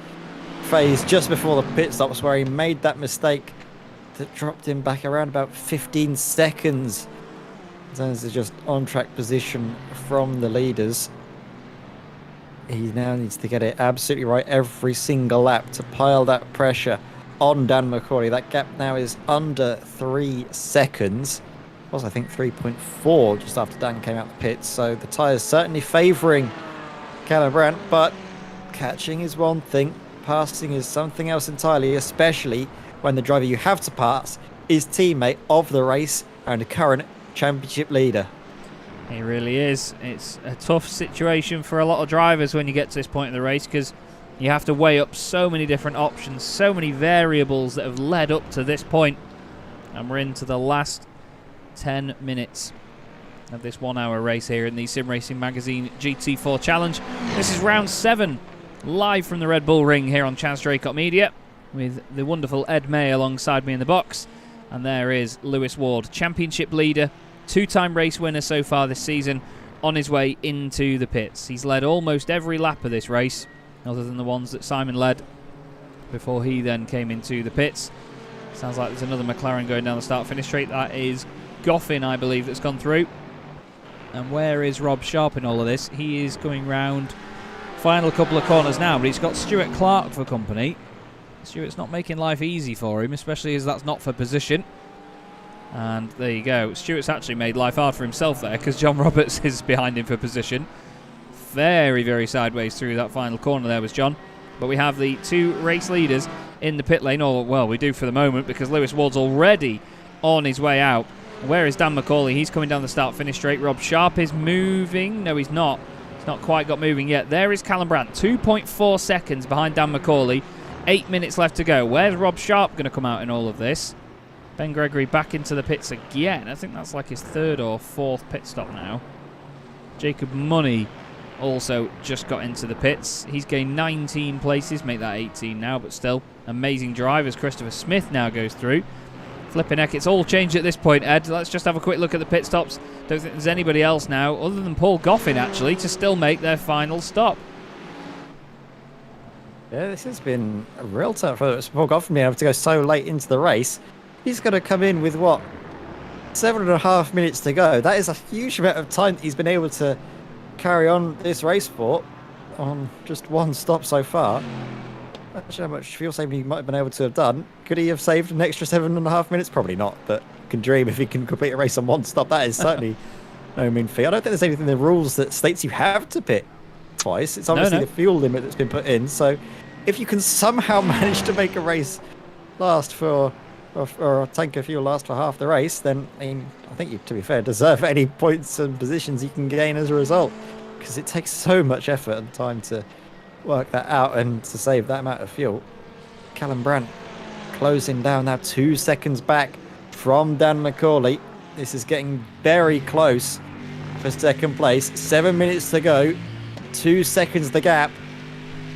G: phase just before the pit stops where he made that mistake that dropped him back around about 15 seconds in terms of just on-track position from the leaders. He now needs to get it absolutely right every single lap to pile that pressure on Dan McCauley. That gap now is under 3 seconds. It was, I think, 3.4 just after Dan came out the pits. So the tyres certainly favouring Callum Brandt, but catching is one thing, passing is something else entirely, especially when the driver you have to pass is teammate of the race and a current championship leader.
E: It really is. It's a tough situation for a lot of drivers when you get to this point in the race, because you have to weigh up so many different options, so many variables that have led up to this point. And we're into the last 10 minutes of this 1 hour race here in the Sim Racing Magazine GT4 Challenge. This is round 7, live from the Red Bull Ring here on Chaz Draycott Media, with the wonderful Ed May alongside me in the box. And there is Lewis Ward, championship leader, 2-time race winner so far this season, on his way into the pits. He's led almost every lap of this race, other than the ones that Simon led before he then came into the pits. Sounds like there's another McLaren going down the start-finish straight. That is Goffin, I believe, that's gone through. And where is Rob Sharp in all of this? He is going round final couple of corners now, but he's got Stuart Clark for company. Stuart's not making life easy for him, especially as that's not for position. And there you go. Stuart's actually made life hard for himself there, because John Roberts is behind him for position. Very, very sideways through that final corner there was John. But we have the 2 race leaders in the pit lane. Or, well, we do for the moment, because Lewis Ward's already on his way out. Where is Dan McCauley? He's coming down the start-finish straight. Rob Sharp is moving. No, he's not. He's not quite got moving yet. There is Callum Brandt, 2.4 seconds behind Dan McCauley. 8 minutes left to go. Where's Rob Sharp going to come out in all of this? Ben Gregory back into the pits again. I think that's like his 3rd or 4th pit stop now. Jacob Money also just got into the pits. He's gained 19 places, make that 18 now, but still amazing drive as Christopher Smith now goes through. Flipping heck, it's all changed at this point, Ed. Let's just have a quick look at the pit stops. Don't think there's anybody else now, other than Paul Goffin, actually, to still make their final stop.
G: Yeah, this has been a real tough for Paul Goffin being able to go so late into the race. He's got to come in with, what, 7.5 minutes to go. That is a huge amount of time that he's been able to carry on this race for on just 1 stop so far. Actually, how much fuel saving he might have been able to have done. Could he have saved an extra 7.5 minutes? Probably not, but can dream if he can complete a race on 1 stop. That is certainly no mean feat. I don't think there's anything in the rules that states you have to pit twice. It's obviously the fuel limit that's been put in. So if you can somehow manage to make a race last for, or a tank of fuel last for half the race, then I think you, to be fair, deserve any points and positions you can gain as a result, because it takes so much effort and time to work that out and to save that amount of fuel. Callum Brandt closing down now, 2 seconds back from Dan McCauley. This is getting very close for 2nd place. 7 minutes to go, 2 seconds the gap.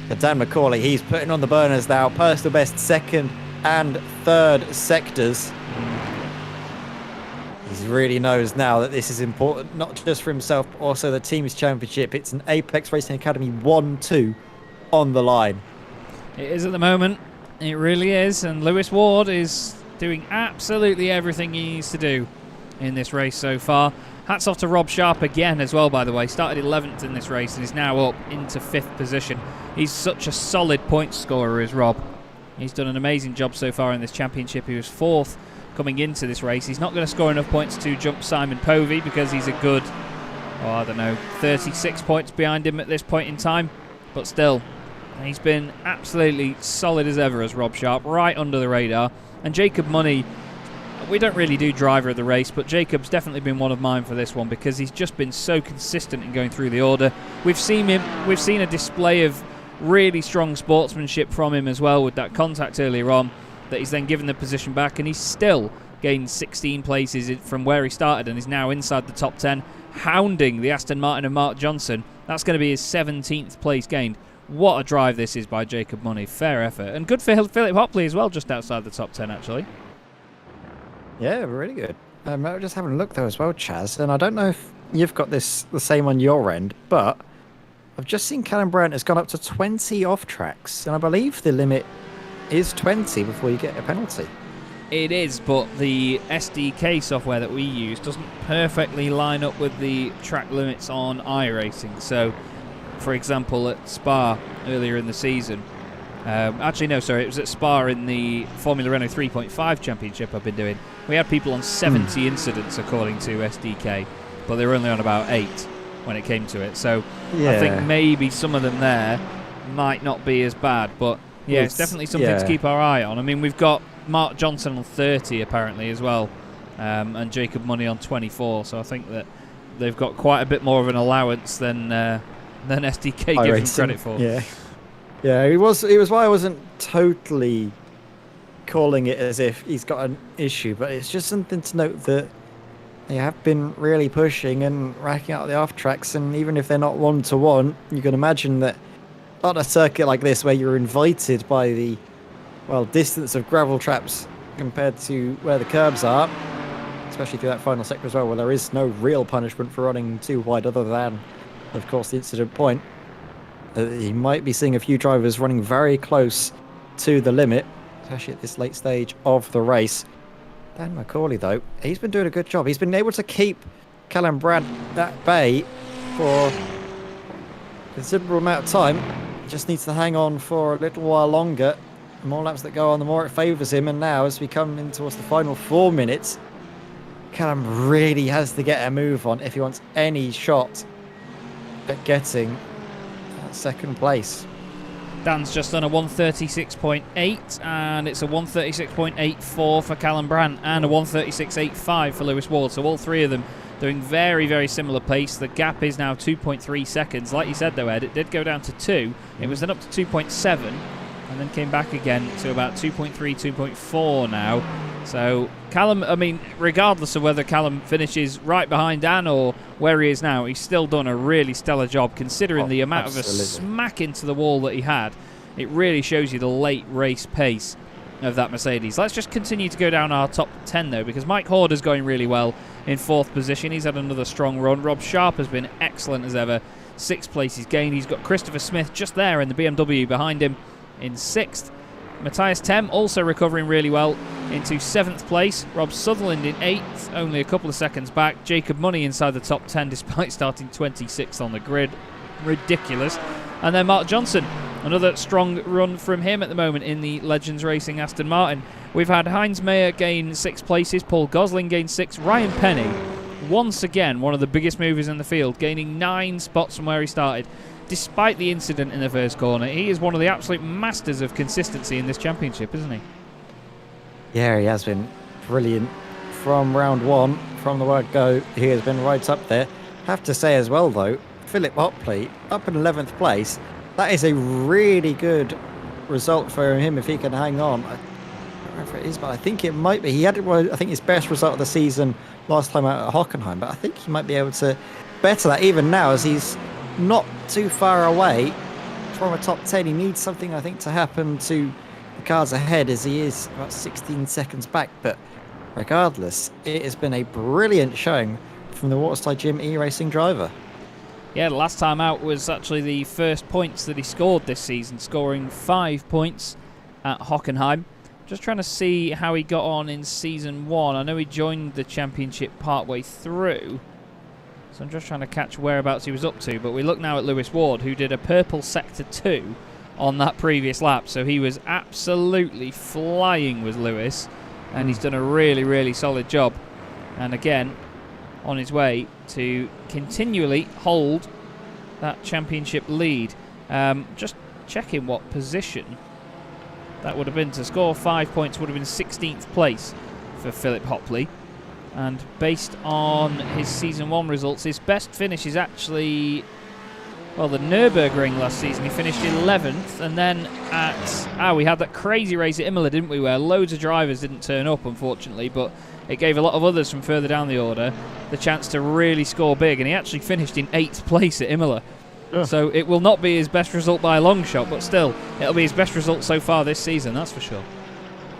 G: And Dan McCauley, he's putting on the burners now. Personal best 2nd and 3rd sectors. He really knows now that this is important, not just for himself, but also the team's championship. It's an Apex Racing Academy 1-2 on the line.
E: It is at the moment. It really is. And Lewis Ward is doing absolutely everything he needs to do in this race so far. Hats off to Rob Sharp again as well, by the way. Started 11th in this race and is now up into 5th position. He's such a solid point scorer, is Rob. He's done an amazing job so far in this championship. He was 4th coming into this race. He's not going to score enough points to jump Simon Povey, because he's a good, 36 points behind him at this point in time. But still, he's been absolutely solid as ever as Rob Sharp, right under the radar. And Jacob Money, we don't really do driver of the race, but Jacob's definitely been one of mine for this one, because he's just been so consistent in going through the order. We've seen a display of really strong sportsmanship from him as well, with that contact earlier on that he's then given the position back, and he's still gained 16 places from where he started and is now inside the top 10, hounding the Aston Martin and Mark Johnson. That's going to be his 17th place gained. What a drive this is by Jacob Money. Fair effort. And good for Philip Hopley as well, just outside the top 10 actually.
G: Yeah, really good. I was just having a look though as well, Chaz, and I don't know if you've got this the same on your end, but I've just seen Callum Brandt has gone up to 20 off tracks, and I believe the limit is 20 before you get a penalty.
E: It is, but the SDK software that we use doesn't perfectly line up with the track limits on iRacing, so for example, at Spa earlier in the season. Actually, no, sorry, it was at Spa in the Formula Renault 3.5 championship I've been doing. We had people on 70 incidents, according to SDK, but they were only on about 8 when it came to it. So I think maybe some of them there might not be as bad, but yeah, it's definitely something to keep our eye on. I mean, we've got Mark Johnson on 30 apparently as well, and Jacob Money on 24, so I think that they've got quite a bit more of an allowance than SDK gives them credit for.
G: Yeah, it was why I wasn't totally calling it as if he's got an issue, but it's just something to note that they have been really pushing and racking out the off tracks, and even if they're not 1-to-1, you can imagine that on a circuit like this where you're invited by the distance of gravel traps compared to where the curbs are, especially through that final sector as well, where there is no real punishment for running too wide other than, of course, the incident point. You might be seeing a few drivers running very close to the limit, especially at this late stage of the race. Dan McCauley, though, he's been doing a good job. He's been able to keep Callum Brad at bay for a considerable amount of time. He just needs to hang on for a little while longer. The more laps that go on, the more it favours him. And now, as we come in towards the final 4 minutes, Callum really has to get a move on if he wants any shot at getting second place.
E: Dan's just done a 136.8, and it's a 136.84 for Callum Brandt and a 136.85 for Lewis Ward. So all three of them doing very, very similar pace. The gap is now 2.3 seconds. Like you said, though, Ed, it did go down to 2. It was then up to 2.7, and then came back again to about 2.3, 2.4 now. So Callum, I mean, regardless of whether Callum finishes right behind Dan or where he is now, he's still done a really stellar job considering the amount of a smack into the wall that he had. It really shows you the late race pace of that Mercedes. Let's just continue to go down our top 10 though, because Mike Horder's going really well in 4th position. He's had another strong run. Rob Sharp has been excellent as ever. 6th place he's gained. He's got Christopher Smith just there in the BMW behind him in 6th. Matthias Tem also recovering really well into 7th place. Rob Sutherland in 8th, only a couple of seconds back. Jacob Money inside the top 10 despite starting 26th on the grid. Ridiculous. And then Mark Johnson, another strong run from him at the moment in the Legends Racing Aston Martin. We've had Heinz Mayer gain 6 places, Paul Gosling gain 6, Ryan Penny, once again one of the biggest movers in the field, gaining 9 spots from where he started. Despite the incident in the first corner, he is one of the absolute masters of consistency in this championship, isn't he?
G: Yeah, he has been brilliant from round 1, from the word go. He has been right up there. Have to say as well, though, Philip Hopley up in 11th place. That is a really good result for him if he can hang on. I don't know if it is, but I think it might be. He had, I think, his best result of the season last time out at Hockenheim, but I think he might be able to better that even now as he's not too far away from a top 10. He needs something, I think, to happen to the cars ahead as he is about 16 seconds back. But regardless, it has been a brilliant showing from the Waterside Gym e-racing driver.
E: Yeah, the last time out was actually the first points that he scored this season, scoring 5 points at Hockenheim. Just trying to see how he got on in Season 1. I know he joined the championship partway through, so I'm just trying to catch whereabouts he was up to. But we look now at Lewis Ward, who did a purple Sector 2 on that previous lap. So he was absolutely flying with Lewis, and he's done a really, really solid job. And again, on his way to continually hold that championship lead. Just checking what position that would have been. To score 5 points would have been 16th place for Philip Hopley. And based on his Season 1 results, his best finish is actually, well, the Nürburgring last season. He finished 11th, and then we had that crazy race at Imola, didn't we, where loads of drivers didn't turn up, unfortunately, but it gave a lot of others from further down the order the chance to really score big, and he actually finished in 8th place at Imola. So it will not be his best result by a long shot, but still, it'll be his best result so far this season, that's for sure.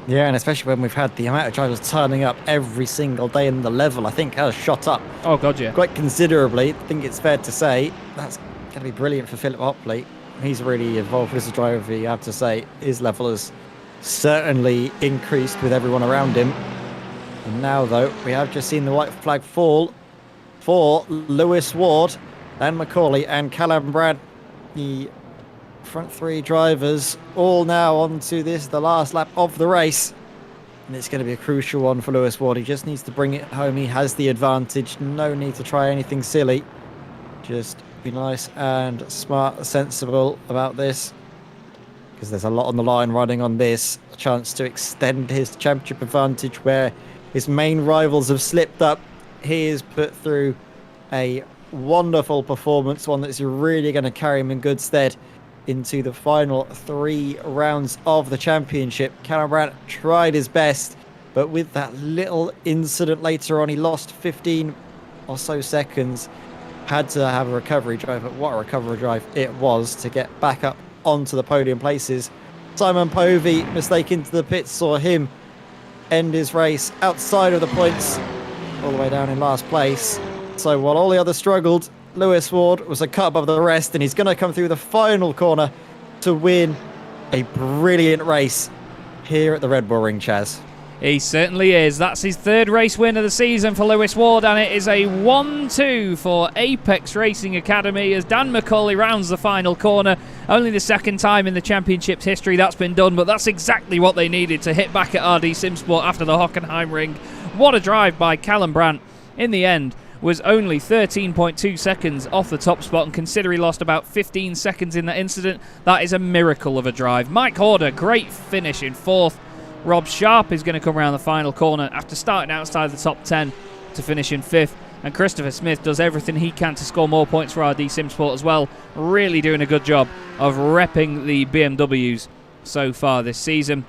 G: Yeah, and especially when we've had the amount of drivers turning up every single day, and the level, I think, has shot up.
E: Oh, God, yeah.
G: Quite considerably. I think it's fair to say that's going to be brilliant for Philip Hopley. He's really evolved as a driver, you have to say. His level has certainly increased with everyone around him. And now, though, we have just seen the white flag fall for Lewis Ward and McCauley and Callum Brad the front three drivers all now onto this, the last lap of the race. And it's going to be a crucial one for Lewis Ward. He just needs to bring it home. He has the advantage. No need to try anything silly. Just be nice and smart, sensible about this. Because there's a lot on the line running on this. A chance to extend his championship advantage where his main rivals have slipped up. He is put through a wonderful performance, one that's really going to carry him in good stead into the final 3 rounds of the championship. Callum Brandt tried his best, but with that little incident later on, he lost 15 or so seconds. Had to have a recovery drive, but what a recovery drive it was to get back up onto the podium places. Simon Povey, mistake into the pits, saw him end his race outside of the points, all the way down in last place. So while all the others struggled, Lewis Ward was a cut above the rest, and he's going to come through the final corner to win a brilliant race here at the Red Bull Ring, Chaz.
E: He certainly is. That's his 3rd race win of the season for Lewis Ward, and it is a 1-2 for Apex Racing Academy as Dan McCauley rounds the final corner. Only the 2nd time in the championship's history that's been done, but that's exactly what they needed to hit back at RD Simsport after the Hockenheim Ring. What a drive by Callum Brandt. In the end, was only 13.2 seconds off the top spot, and consider he lost about 15 seconds in that incident, that is a miracle of a drive. Mike Horder, great finish in 4th. Rob Sharp is going to come around the final corner after starting outside the top 10 to finish in 5th. And Christopher Smith does everything he can to score more points for RD Simsport as well. Really doing a good job of repping the BMWs so far this season.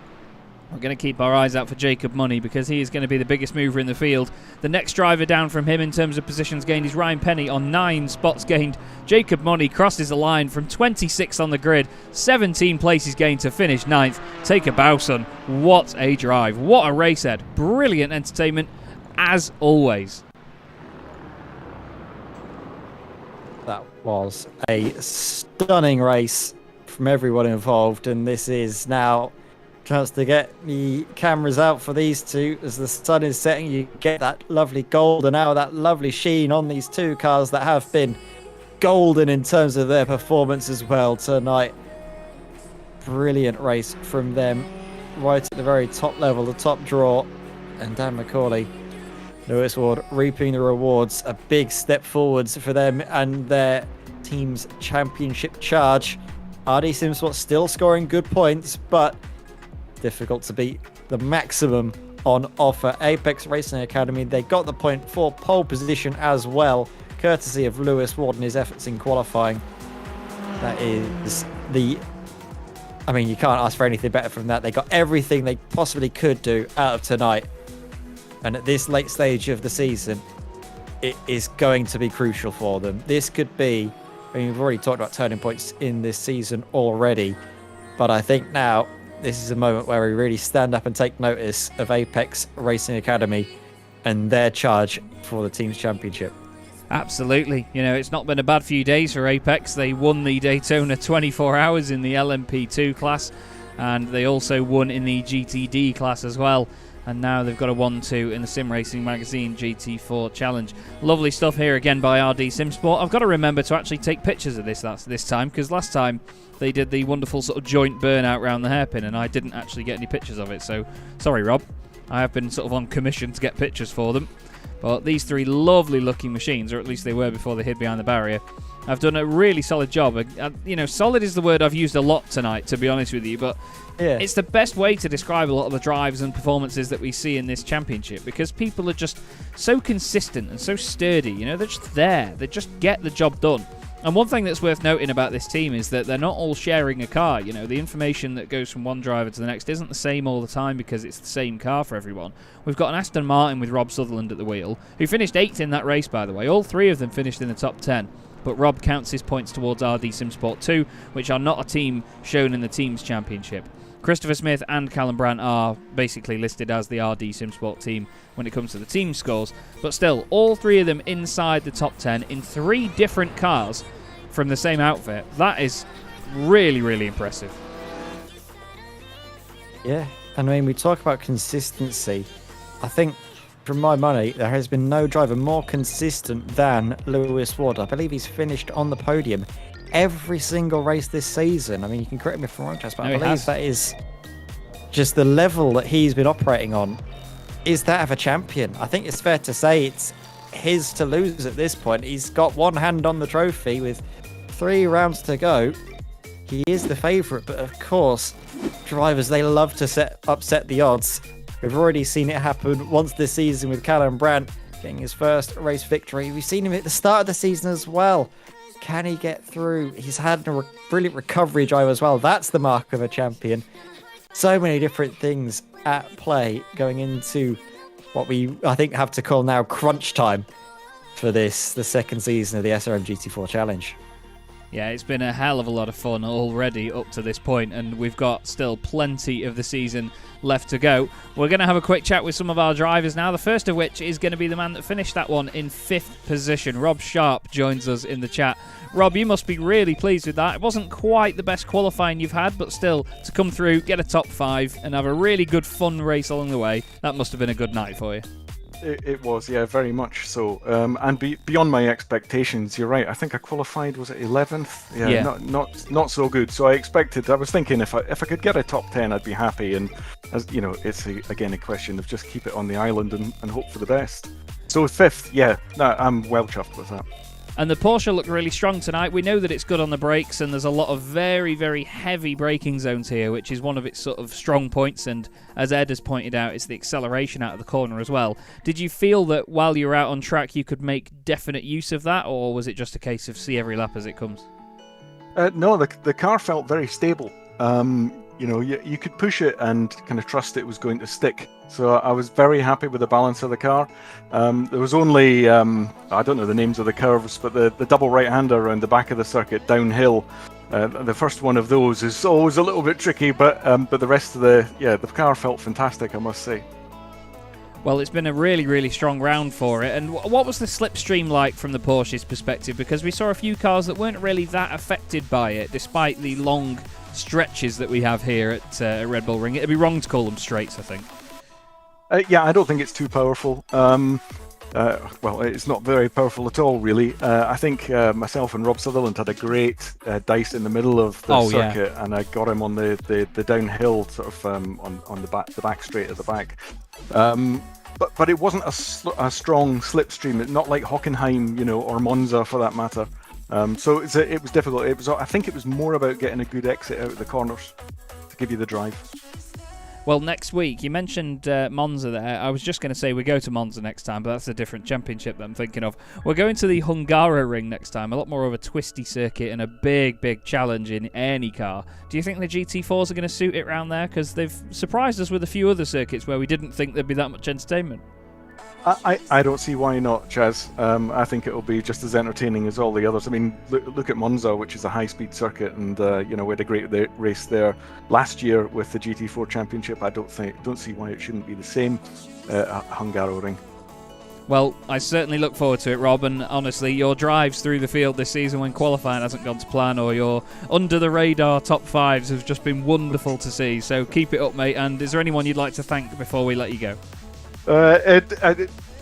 E: We're going to keep our eyes out for Jacob Money because he is going to be the biggest mover in the field. The next driver down from him in terms of positions gained is Ryan Penny on 9 spots gained. Jacob Money crosses the line from 26 on the grid, 17 places gained to finish 9th. Take a bow, son. What a drive. What a race, Ed. Brilliant entertainment, as always.
G: That was a stunning race from everyone involved, and this is now chance to get the cameras out for these two as the sun is setting. You get that lovely golden hour, that lovely sheen on these 2 cars that have been golden in terms of their performance as well tonight. Brilliant race from them right at the very top level, the top draw. And Dan McCauley, Lewis Ward reaping the rewards. A big step forwards for them and their team's championship charge. RD Simsport still scoring good points, but difficult to beat the maximum on offer. Apex Racing Academy, they got the point for pole position as well, courtesy of Lewis Ward and his efforts in qualifying. That is the... I mean, you can't ask for anything better from that. They got everything they possibly could do out of tonight. And at this late stage of the season, it is going to be crucial for them. This could be... I mean, we've already talked about turning points in this season already, but I think now this is a moment where we really stand up and take notice of Apex Racing Academy and their charge for the team's championship.
E: Absolutely. You know, it's not been a bad few days for Apex. They won the Daytona 24 Hours in the LMP2 class, and they also won in the GTD class as well. And now they've got a 1-2 in the Sim Racing Magazine GT4 Challenge. Lovely stuff here again by RD Simsport. I've got to remember to actually take pictures of this time, because last time they did the wonderful sort of joint burnout around the hairpin, and I didn't actually get any pictures of it. So, sorry, Rob. I have been sort of on commission to get pictures for them. But these 3 lovely looking machines, or at least they were before they hid behind the barrier, have done a really solid job. You know, solid is the word I've used a lot tonight, to be honest with you, but yeah, it's the best way to describe a lot of the drives and performances that we see in this championship, because people are just so consistent and so sturdy. You know, they're just there. They just get the job done. And one thing that's worth noting about this team is that they're not all sharing a car. You know, the information that goes from one driver to the next isn't the same all the time because it's the same car for everyone. We've got an Aston Martin with Rob Sutherland at the wheel, who finished 8th in that race, by the way. All 3 of them finished in the top 10. But Rob counts his points towards RD Simsport 2, which are not a team shown in the team's championship. Christopher Smith and Callum Brandt are basically listed as the RD Simsport team when it comes to the team scores. But still, all 3 of them inside the top 10 in 3 different cars from the same outfit. That is really, really impressive.
G: Yeah, and I mean, we talk about consistency. I think, from my money, there has been no driver more consistent than Lewis Ward. I believe he's finished on the podium every single race this season. I mean, you can correct me if I'm wrong, Chaz, but
E: No,
G: I
E: he
G: believe
E: has.
G: that is just the level that he's been operating on is that of a champion. I think it's fair to say it's his to lose at this point. He's got one hand on the trophy with 3 rounds to go. He is the favourite, but of course, drivers, they love to upset the odds. We've already seen it happen once this season with Callum Brandt getting his first race victory. We've seen him at the start of the season as well. Can he get through? He's had a brilliant recovery drive as well. That's the mark of a champion. So many different things at play going into what we, I think, have to call now crunch time for this, the second season of the SRM GT4 Challenge.
E: Yeah, it's been a hell of a lot of fun already up to this point, and we've got still plenty of the season left to go. We're going to have a quick chat with some of our drivers now, the first of which is going to be the man that finished that one in 5th position. Rob Sharp joins us in the chat. Rob, you must be really pleased with that. It wasn't quite the best qualifying you've had, but still, to come through, get a top 5, and have a really good fun race along the way, that must have been a good night for you.
H: It was, yeah, very much so. And beyond my expectations, you're right. I think I qualified, was it 11th?
E: Yeah.
H: Not so good. So I was thinking if I could get a top 10, I'd be happy. And as you know, it's again a question of just keep it on the island and hope for the best. So 5th, yeah, no, I'm well chuffed with that.
E: And the Porsche looked really strong tonight. We know that it's good on the brakes, and there's a lot of very, very heavy braking zones here, which is one of its sort of strong points. And as Ed has pointed out, it's the acceleration out of the corner as well. Did you feel that while you were out on track, you could make definite use of that, or was it just a case of see every lap as it comes?
H: No, the car felt very stable. You know, you could push it and kind of trust it was going to stick. So I was very happy with the balance of the car. There was only, I don't know the names of the curves, but the double right-hander around the back of the circuit downhill, the first one of those is always a little bit tricky, but the rest of the car felt fantastic, I must say.
E: Well, it's been a really, really strong round for it. And what was the slipstream like from the Porsche's perspective? Because we saw a few cars that weren't really that affected by it, despite the long stretches that we have here at Red Bull Ring. It'd be wrong to call them straights, I think.
H: Yeah, I don't think it's too powerful. Well, it's not very powerful at all, really. I think myself and Rob Sutherland had a great dice in the middle of the circuit, and I got him on the downhill, sort of on the back straight at the back. But it wasn't a strong slipstream. Not like Hockenheim, you know, or Monza for that matter. So it was difficult. I think it was more about getting a good exit out of the corners to give you the drive.
E: Well, next week, you mentioned Monza there. I was just going to say we go to Monza next time, but that's a different championship that I'm thinking of. We're going to the Hungaroring next time, a lot more of a twisty circuit and a big, big challenge in any car. Do you think the GT4s are going to suit it around there? Because they've surprised us with a few other circuits where we didn't think there'd be that much entertainment.
H: I don't see why not, Chaz. I think it'll be just as entertaining as all the others. I mean, look at Monza, which is a high-speed circuit, and you know, we had a great race there last year with the GT4 Championship. I don't see why it shouldn't be the same Hungaroring.
E: Well, I certainly look forward to it, Rob, and honestly, your drives through the field this season when qualifying hasn't gone to plan, or your under-the-radar top 5s have just been wonderful to see. So keep it up, mate, and is there anyone you'd like to thank before we let you go?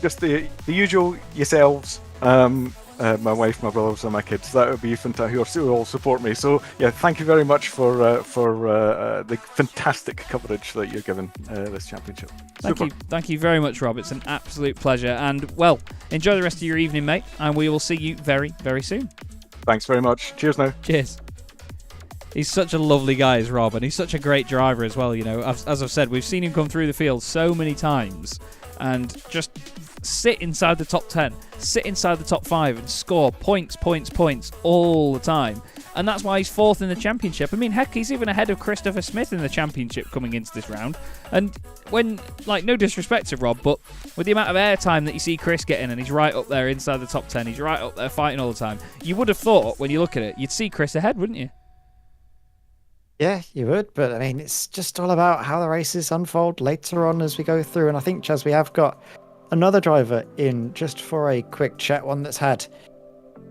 H: Just the usual yourselves, my wife, my brothers, and my kids. That would be fantastic. Who all support me. So yeah, thank you very much for the fantastic coverage that you're giving this championship.
E: Thank you very much, Rob. It's an absolute pleasure. And well, enjoy the rest of your evening, mate. And we will see you very, very soon.
H: Thanks very much. Cheers now.
E: Cheers. He's such a lovely guy, is Rob, and he's such a great driver as well. You know, as I've said, we've seen him come through the field so many times and just sit inside the top 10, sit inside the top 5 and score points all the time. And that's why he's 4th in the championship. I mean, heck, he's even ahead of Christopher Smith in the championship coming into this round. And when, like, no disrespect to Rob, but with the amount of airtime that you see Chris getting, and he's right up there inside the top 10, he's right up there fighting all the time, you would have thought, when you look at it, you'd see Chris ahead, wouldn't you?
G: Yeah, you would, but I mean, it's just all about how the races unfold later on as we go through. And I think, Chaz, we have got another driver in just for a quick chat, one that's had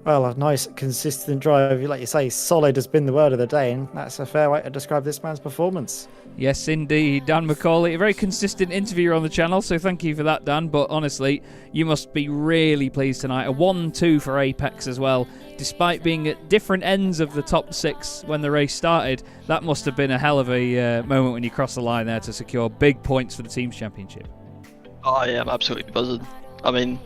G: Well, a nice, consistent drive, like you say, solid has been the word of the day, and that's a fair way to describe this man's performance.
E: Yes, indeed. Dan McCauley, a very consistent interviewer on the channel, so thank you for that, Dan. But honestly, you must be really pleased tonight. A 1-2 for Apex as well. Despite being at different ends of the top 6 when the race started, that must have been a hell of a moment when you crossed the line there to secure big points for the team's championship.
I: Oh yeah, I'm absolutely buzzing. I mean,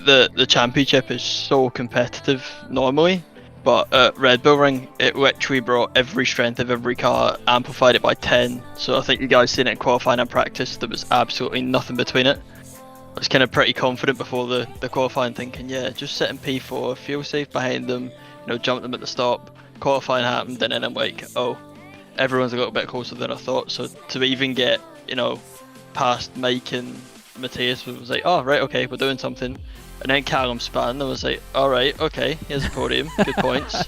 I: the championship is so competitive normally, but at Red Bull Ring, it literally brought every strength of every car, amplified it by 10. So I think you guys seen it in qualifying and practice, there was absolutely nothing between it. I was kind of pretty confident before the qualifying, thinking, yeah, just sit in P4, feel safe behind them, jump them at the stop. Qualifying happened, and then I'm like, oh, everyone's a little bit closer than I thought. So to even get, past Mike and Matthias was like, oh, right, okay, we're doing something. And then Callum span, I was like, alright, okay, here's a podium, good points.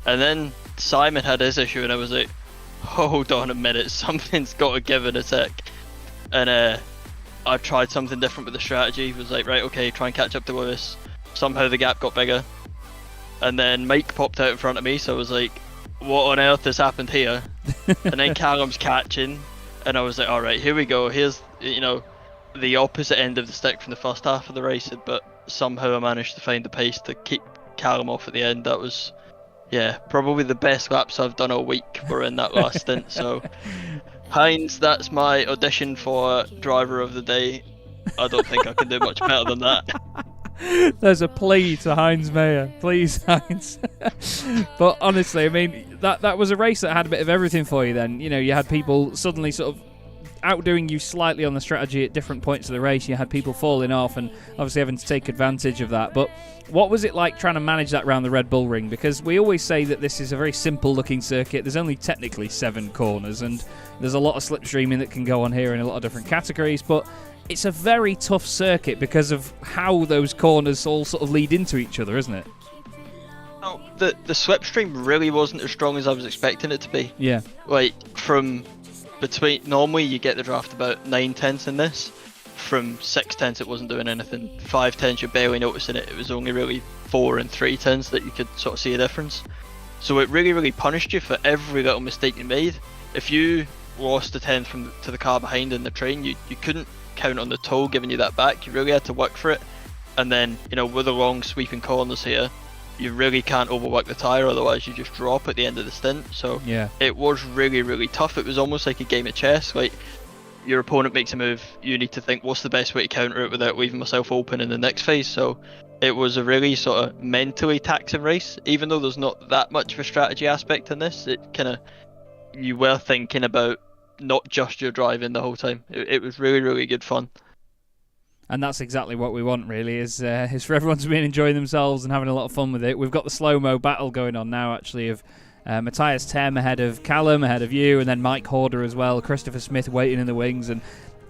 I: And then Simon had his issue, and I was like, hold on a minute, something's got to give it a sec. And I tried something different with the strategy. It was like, right, okay, try and catch up to Lewis. Somehow the gap got bigger. And then Mike popped out in front of me, so I was like, what on earth has happened here? And then Callum's catching, and I was like, alright, here we go. Here's, the opposite end of the stick from the first half of the race, but somehow I managed to find the pace to keep Callum off at the end. That was, yeah, probably the best laps I've done all week were in that last stint. So, Heinz, that's my audition for driver of the day. I don't think I can do much better than that.
E: There's a plea to Heinz Mayer. Please, Heinz. But honestly, I mean, that was a race that had a bit of everything for you then. You had people suddenly sort of outdoing you slightly on the strategy at different points of the race. You had people falling off and obviously having to take advantage of that. But what was it like trying to manage that around the Red Bull Ring? Because we always say that this is a very simple looking circuit. There's only technically 7 corners, and there's a lot of slipstreaming that can go on here in a lot of different categories, but it's a very tough circuit because of how those corners all sort of lead into each other, isn't it?
I: No, the slipstream really wasn't as strong as I was expecting it to be.
E: Yeah.
I: Like, from between, normally you get the draft about 9/10 in this. From 6/10 it wasn't doing anything. 5/10 you're barely noticing it. It was only really 4 and 3/10 that you could sort of see a difference. So it really punished you for every little mistake you made. If you lost a 10th to the car behind in the train, you couldn't count on the toe giving you that back. You really had to work for it. And then, with the long sweeping corners here, you really can't overwork the tyre, otherwise you just drop at the end of the stint. So
E: yeah,
I: it was really tough. It was almost like a game of chess. Like, your opponent makes a move, you need to think, what's the best way to counter it without leaving myself open in the next phase? So it was a really sort of mentally taxing race. Even though there's not that much of a strategy aspect in this, it kind of, you were thinking about not just your driving the whole time. It was really good fun.
E: And that's exactly what we want, really, is for everyone to be enjoying themselves and having a lot of fun with it. We've got the slow-mo battle going on now, actually, of Matthias Tem ahead of Callum, ahead of you, and then Mike Horder as well, Christopher Smith waiting in the wings. And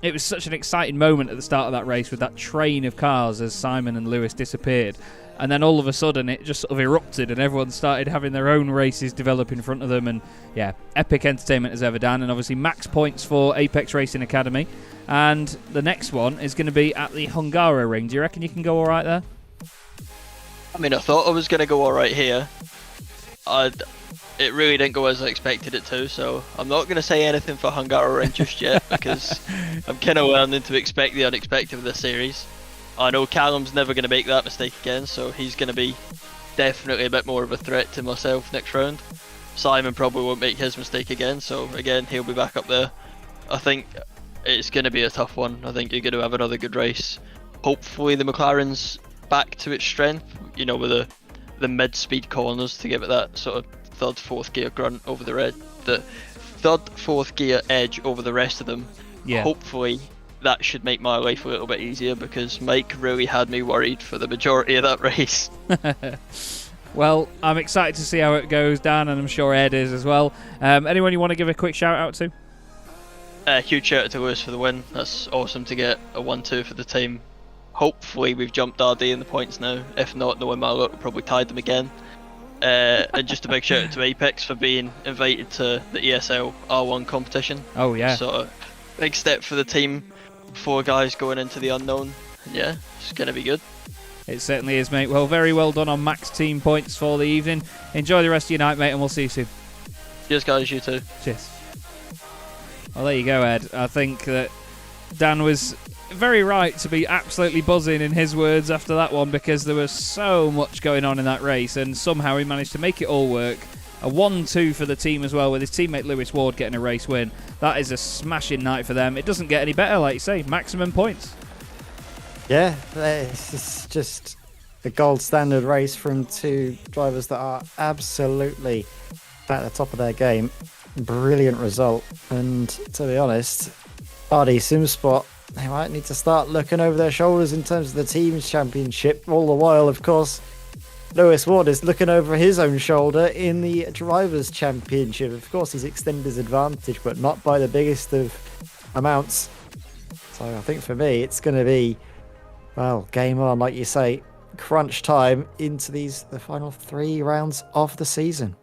E: it was such an exciting moment at the start of that race with that train of cars as Simon and Lewis disappeared. And then all of a sudden it just sort of erupted and everyone started having their own races develop in front of them. And yeah, epic entertainment as ever, Dan. And obviously max points for Apex Racing Academy. And the next one is going to be at the Hungaro Ring. Do you reckon you can go all right there?
I: I mean, I thought I was going to go all right here. It really didn't go as I expected it to, so I'm not going to say anything for Hungaro Ring just yet because I'm kind of learning to expect the unexpected with this series. I know Callum's never going to make that mistake again, so he's going to be definitely a bit more of a threat to myself next round. Simon probably won't make his mistake again, so again, he'll be back up there. I think it's going to be a tough one. I think you're going to have another good race. Hopefully the McLaren's back to its strength, with the mid-speed corners to give it that sort of third, fourth gear grunt over the third, fourth gear edge over the rest of them.
E: Yeah.
I: Hopefully that should make my life a little bit easier because Mike really had me worried for the majority of that race.
E: Well, I'm excited to see how it goes, Dan, and I'm sure Ed is as well. Anyone you want to give a quick shout out to?
I: Huge shout out to Lewis for the win. That's awesome to get a 1-2 for the team. Hopefully we've jumped RD in the points now. If not, knowing my luck, we'll probably tied them again. And just a big shout out to Apex for being invited to the ESL R1 competition.
E: Oh yeah.
I: So big step for the team. 4 guys going into the unknown. And yeah, it's going to be good.
E: It certainly is, mate. Well, very well done on max team points for the evening. Enjoy the rest of your night, mate, and we'll see you soon.
I: Cheers, guys. You too.
E: Cheers. Well, there you go, Ed. I think that Dan was very right to be absolutely buzzing in his words after that one, because there was so much going on in that race, and somehow he managed to make it all work. A 1-2 for the team as well, with his teammate Lewis Ward getting a race win. That is a smashing night for them. It doesn't get any better, like you say. Maximum points.
G: Yeah, it's just the gold standard race from two drivers that are absolutely at the top of their game. Brilliant result. And to be honest, RD SimSpot, they might need to start looking over their shoulders in terms of the team's championship. All the while, of course, Lewis Ward is looking over his own shoulder in the Drivers' Championship. Of course, he's extended his advantage, but not by the biggest of amounts. So I think for me, it's going to be, well, game on, like you say, crunch time into the final 3 rounds of the season.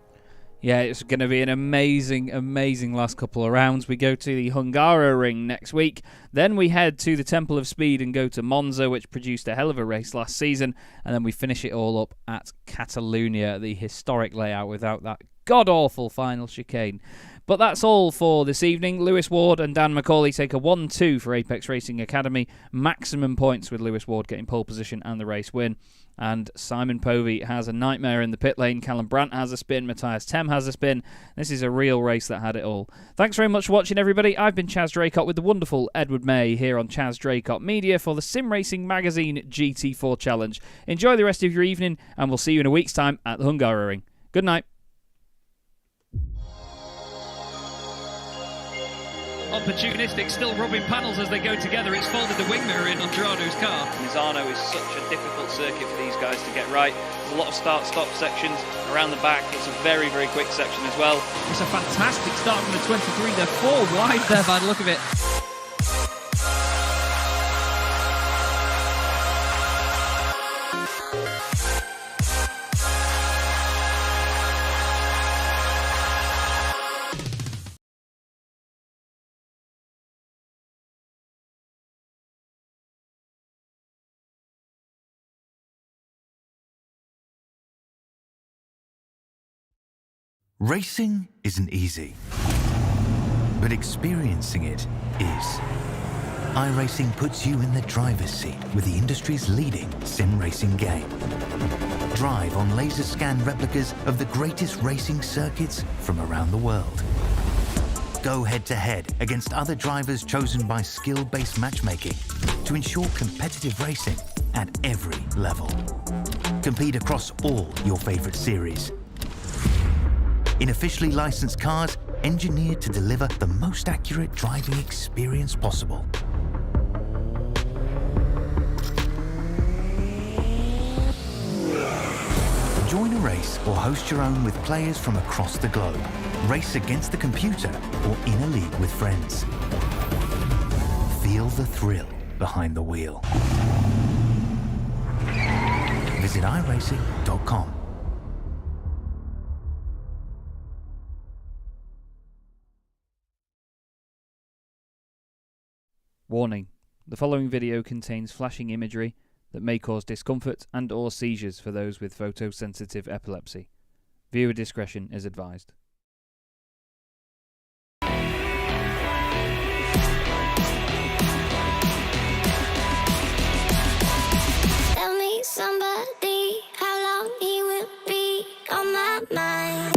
E: Yeah, it's going to be an amazing, amazing last couple of rounds. We go to the Hungaroring next week. Then we head to the Temple of Speed and go to Monza, which produced a hell of a race last season. And then we finish it all up at Catalonia, the historic layout without that god-awful final chicane. But that's all for this evening. Lewis Ward and Dan McCauley take a 1-2 for Apex Racing Academy. Maximum points with Lewis Ward getting pole position and the race win. And Simon Povey has a nightmare in the pit lane. Callum Brandt has a spin. Matthias Tem has a spin. This is a real race that had it all. Thanks very much for watching, everybody. I've been Chaz Draycott with the wonderful Edward May here on Chaz Draycott Media for the Sim Racing Magazine GT4 Challenge. Enjoy the rest of your evening, and we'll see you in a week's time at the Hungaroring. Good night.
B: Opportunistic, still rubbing panels as they go together. It's folded the wing mirror in on Gerardo's car.
C: Misano is such a difficult circuit for these guys to get right. There's a lot of start-stop sections around the back. It's a very, very quick section as well.
B: It's a fantastic start from the 23. They're 4 wide there by the look of it.
D: Racing isn't easy, but experiencing it is. iRacing puts you in the driver's seat with the industry's leading sim racing game. Drive on laser scan replicas of the greatest racing circuits from around the world. Go head-to-head against other drivers chosen by skill-based matchmaking to ensure competitive racing at every level. Compete across all your favorite series. In officially licensed cars, engineered to deliver the most accurate driving experience possible. Join a race or host your own with players from across the globe. Race against the computer or in a league with friends. Feel the thrill behind the wheel. Visit iRacing.com.
E: Warning: the following video contains flashing imagery that may cause discomfort and/or seizures for those with photosensitive epilepsy. Viewer discretion is advised.
F: Tell me somebody how long he will be on my mind.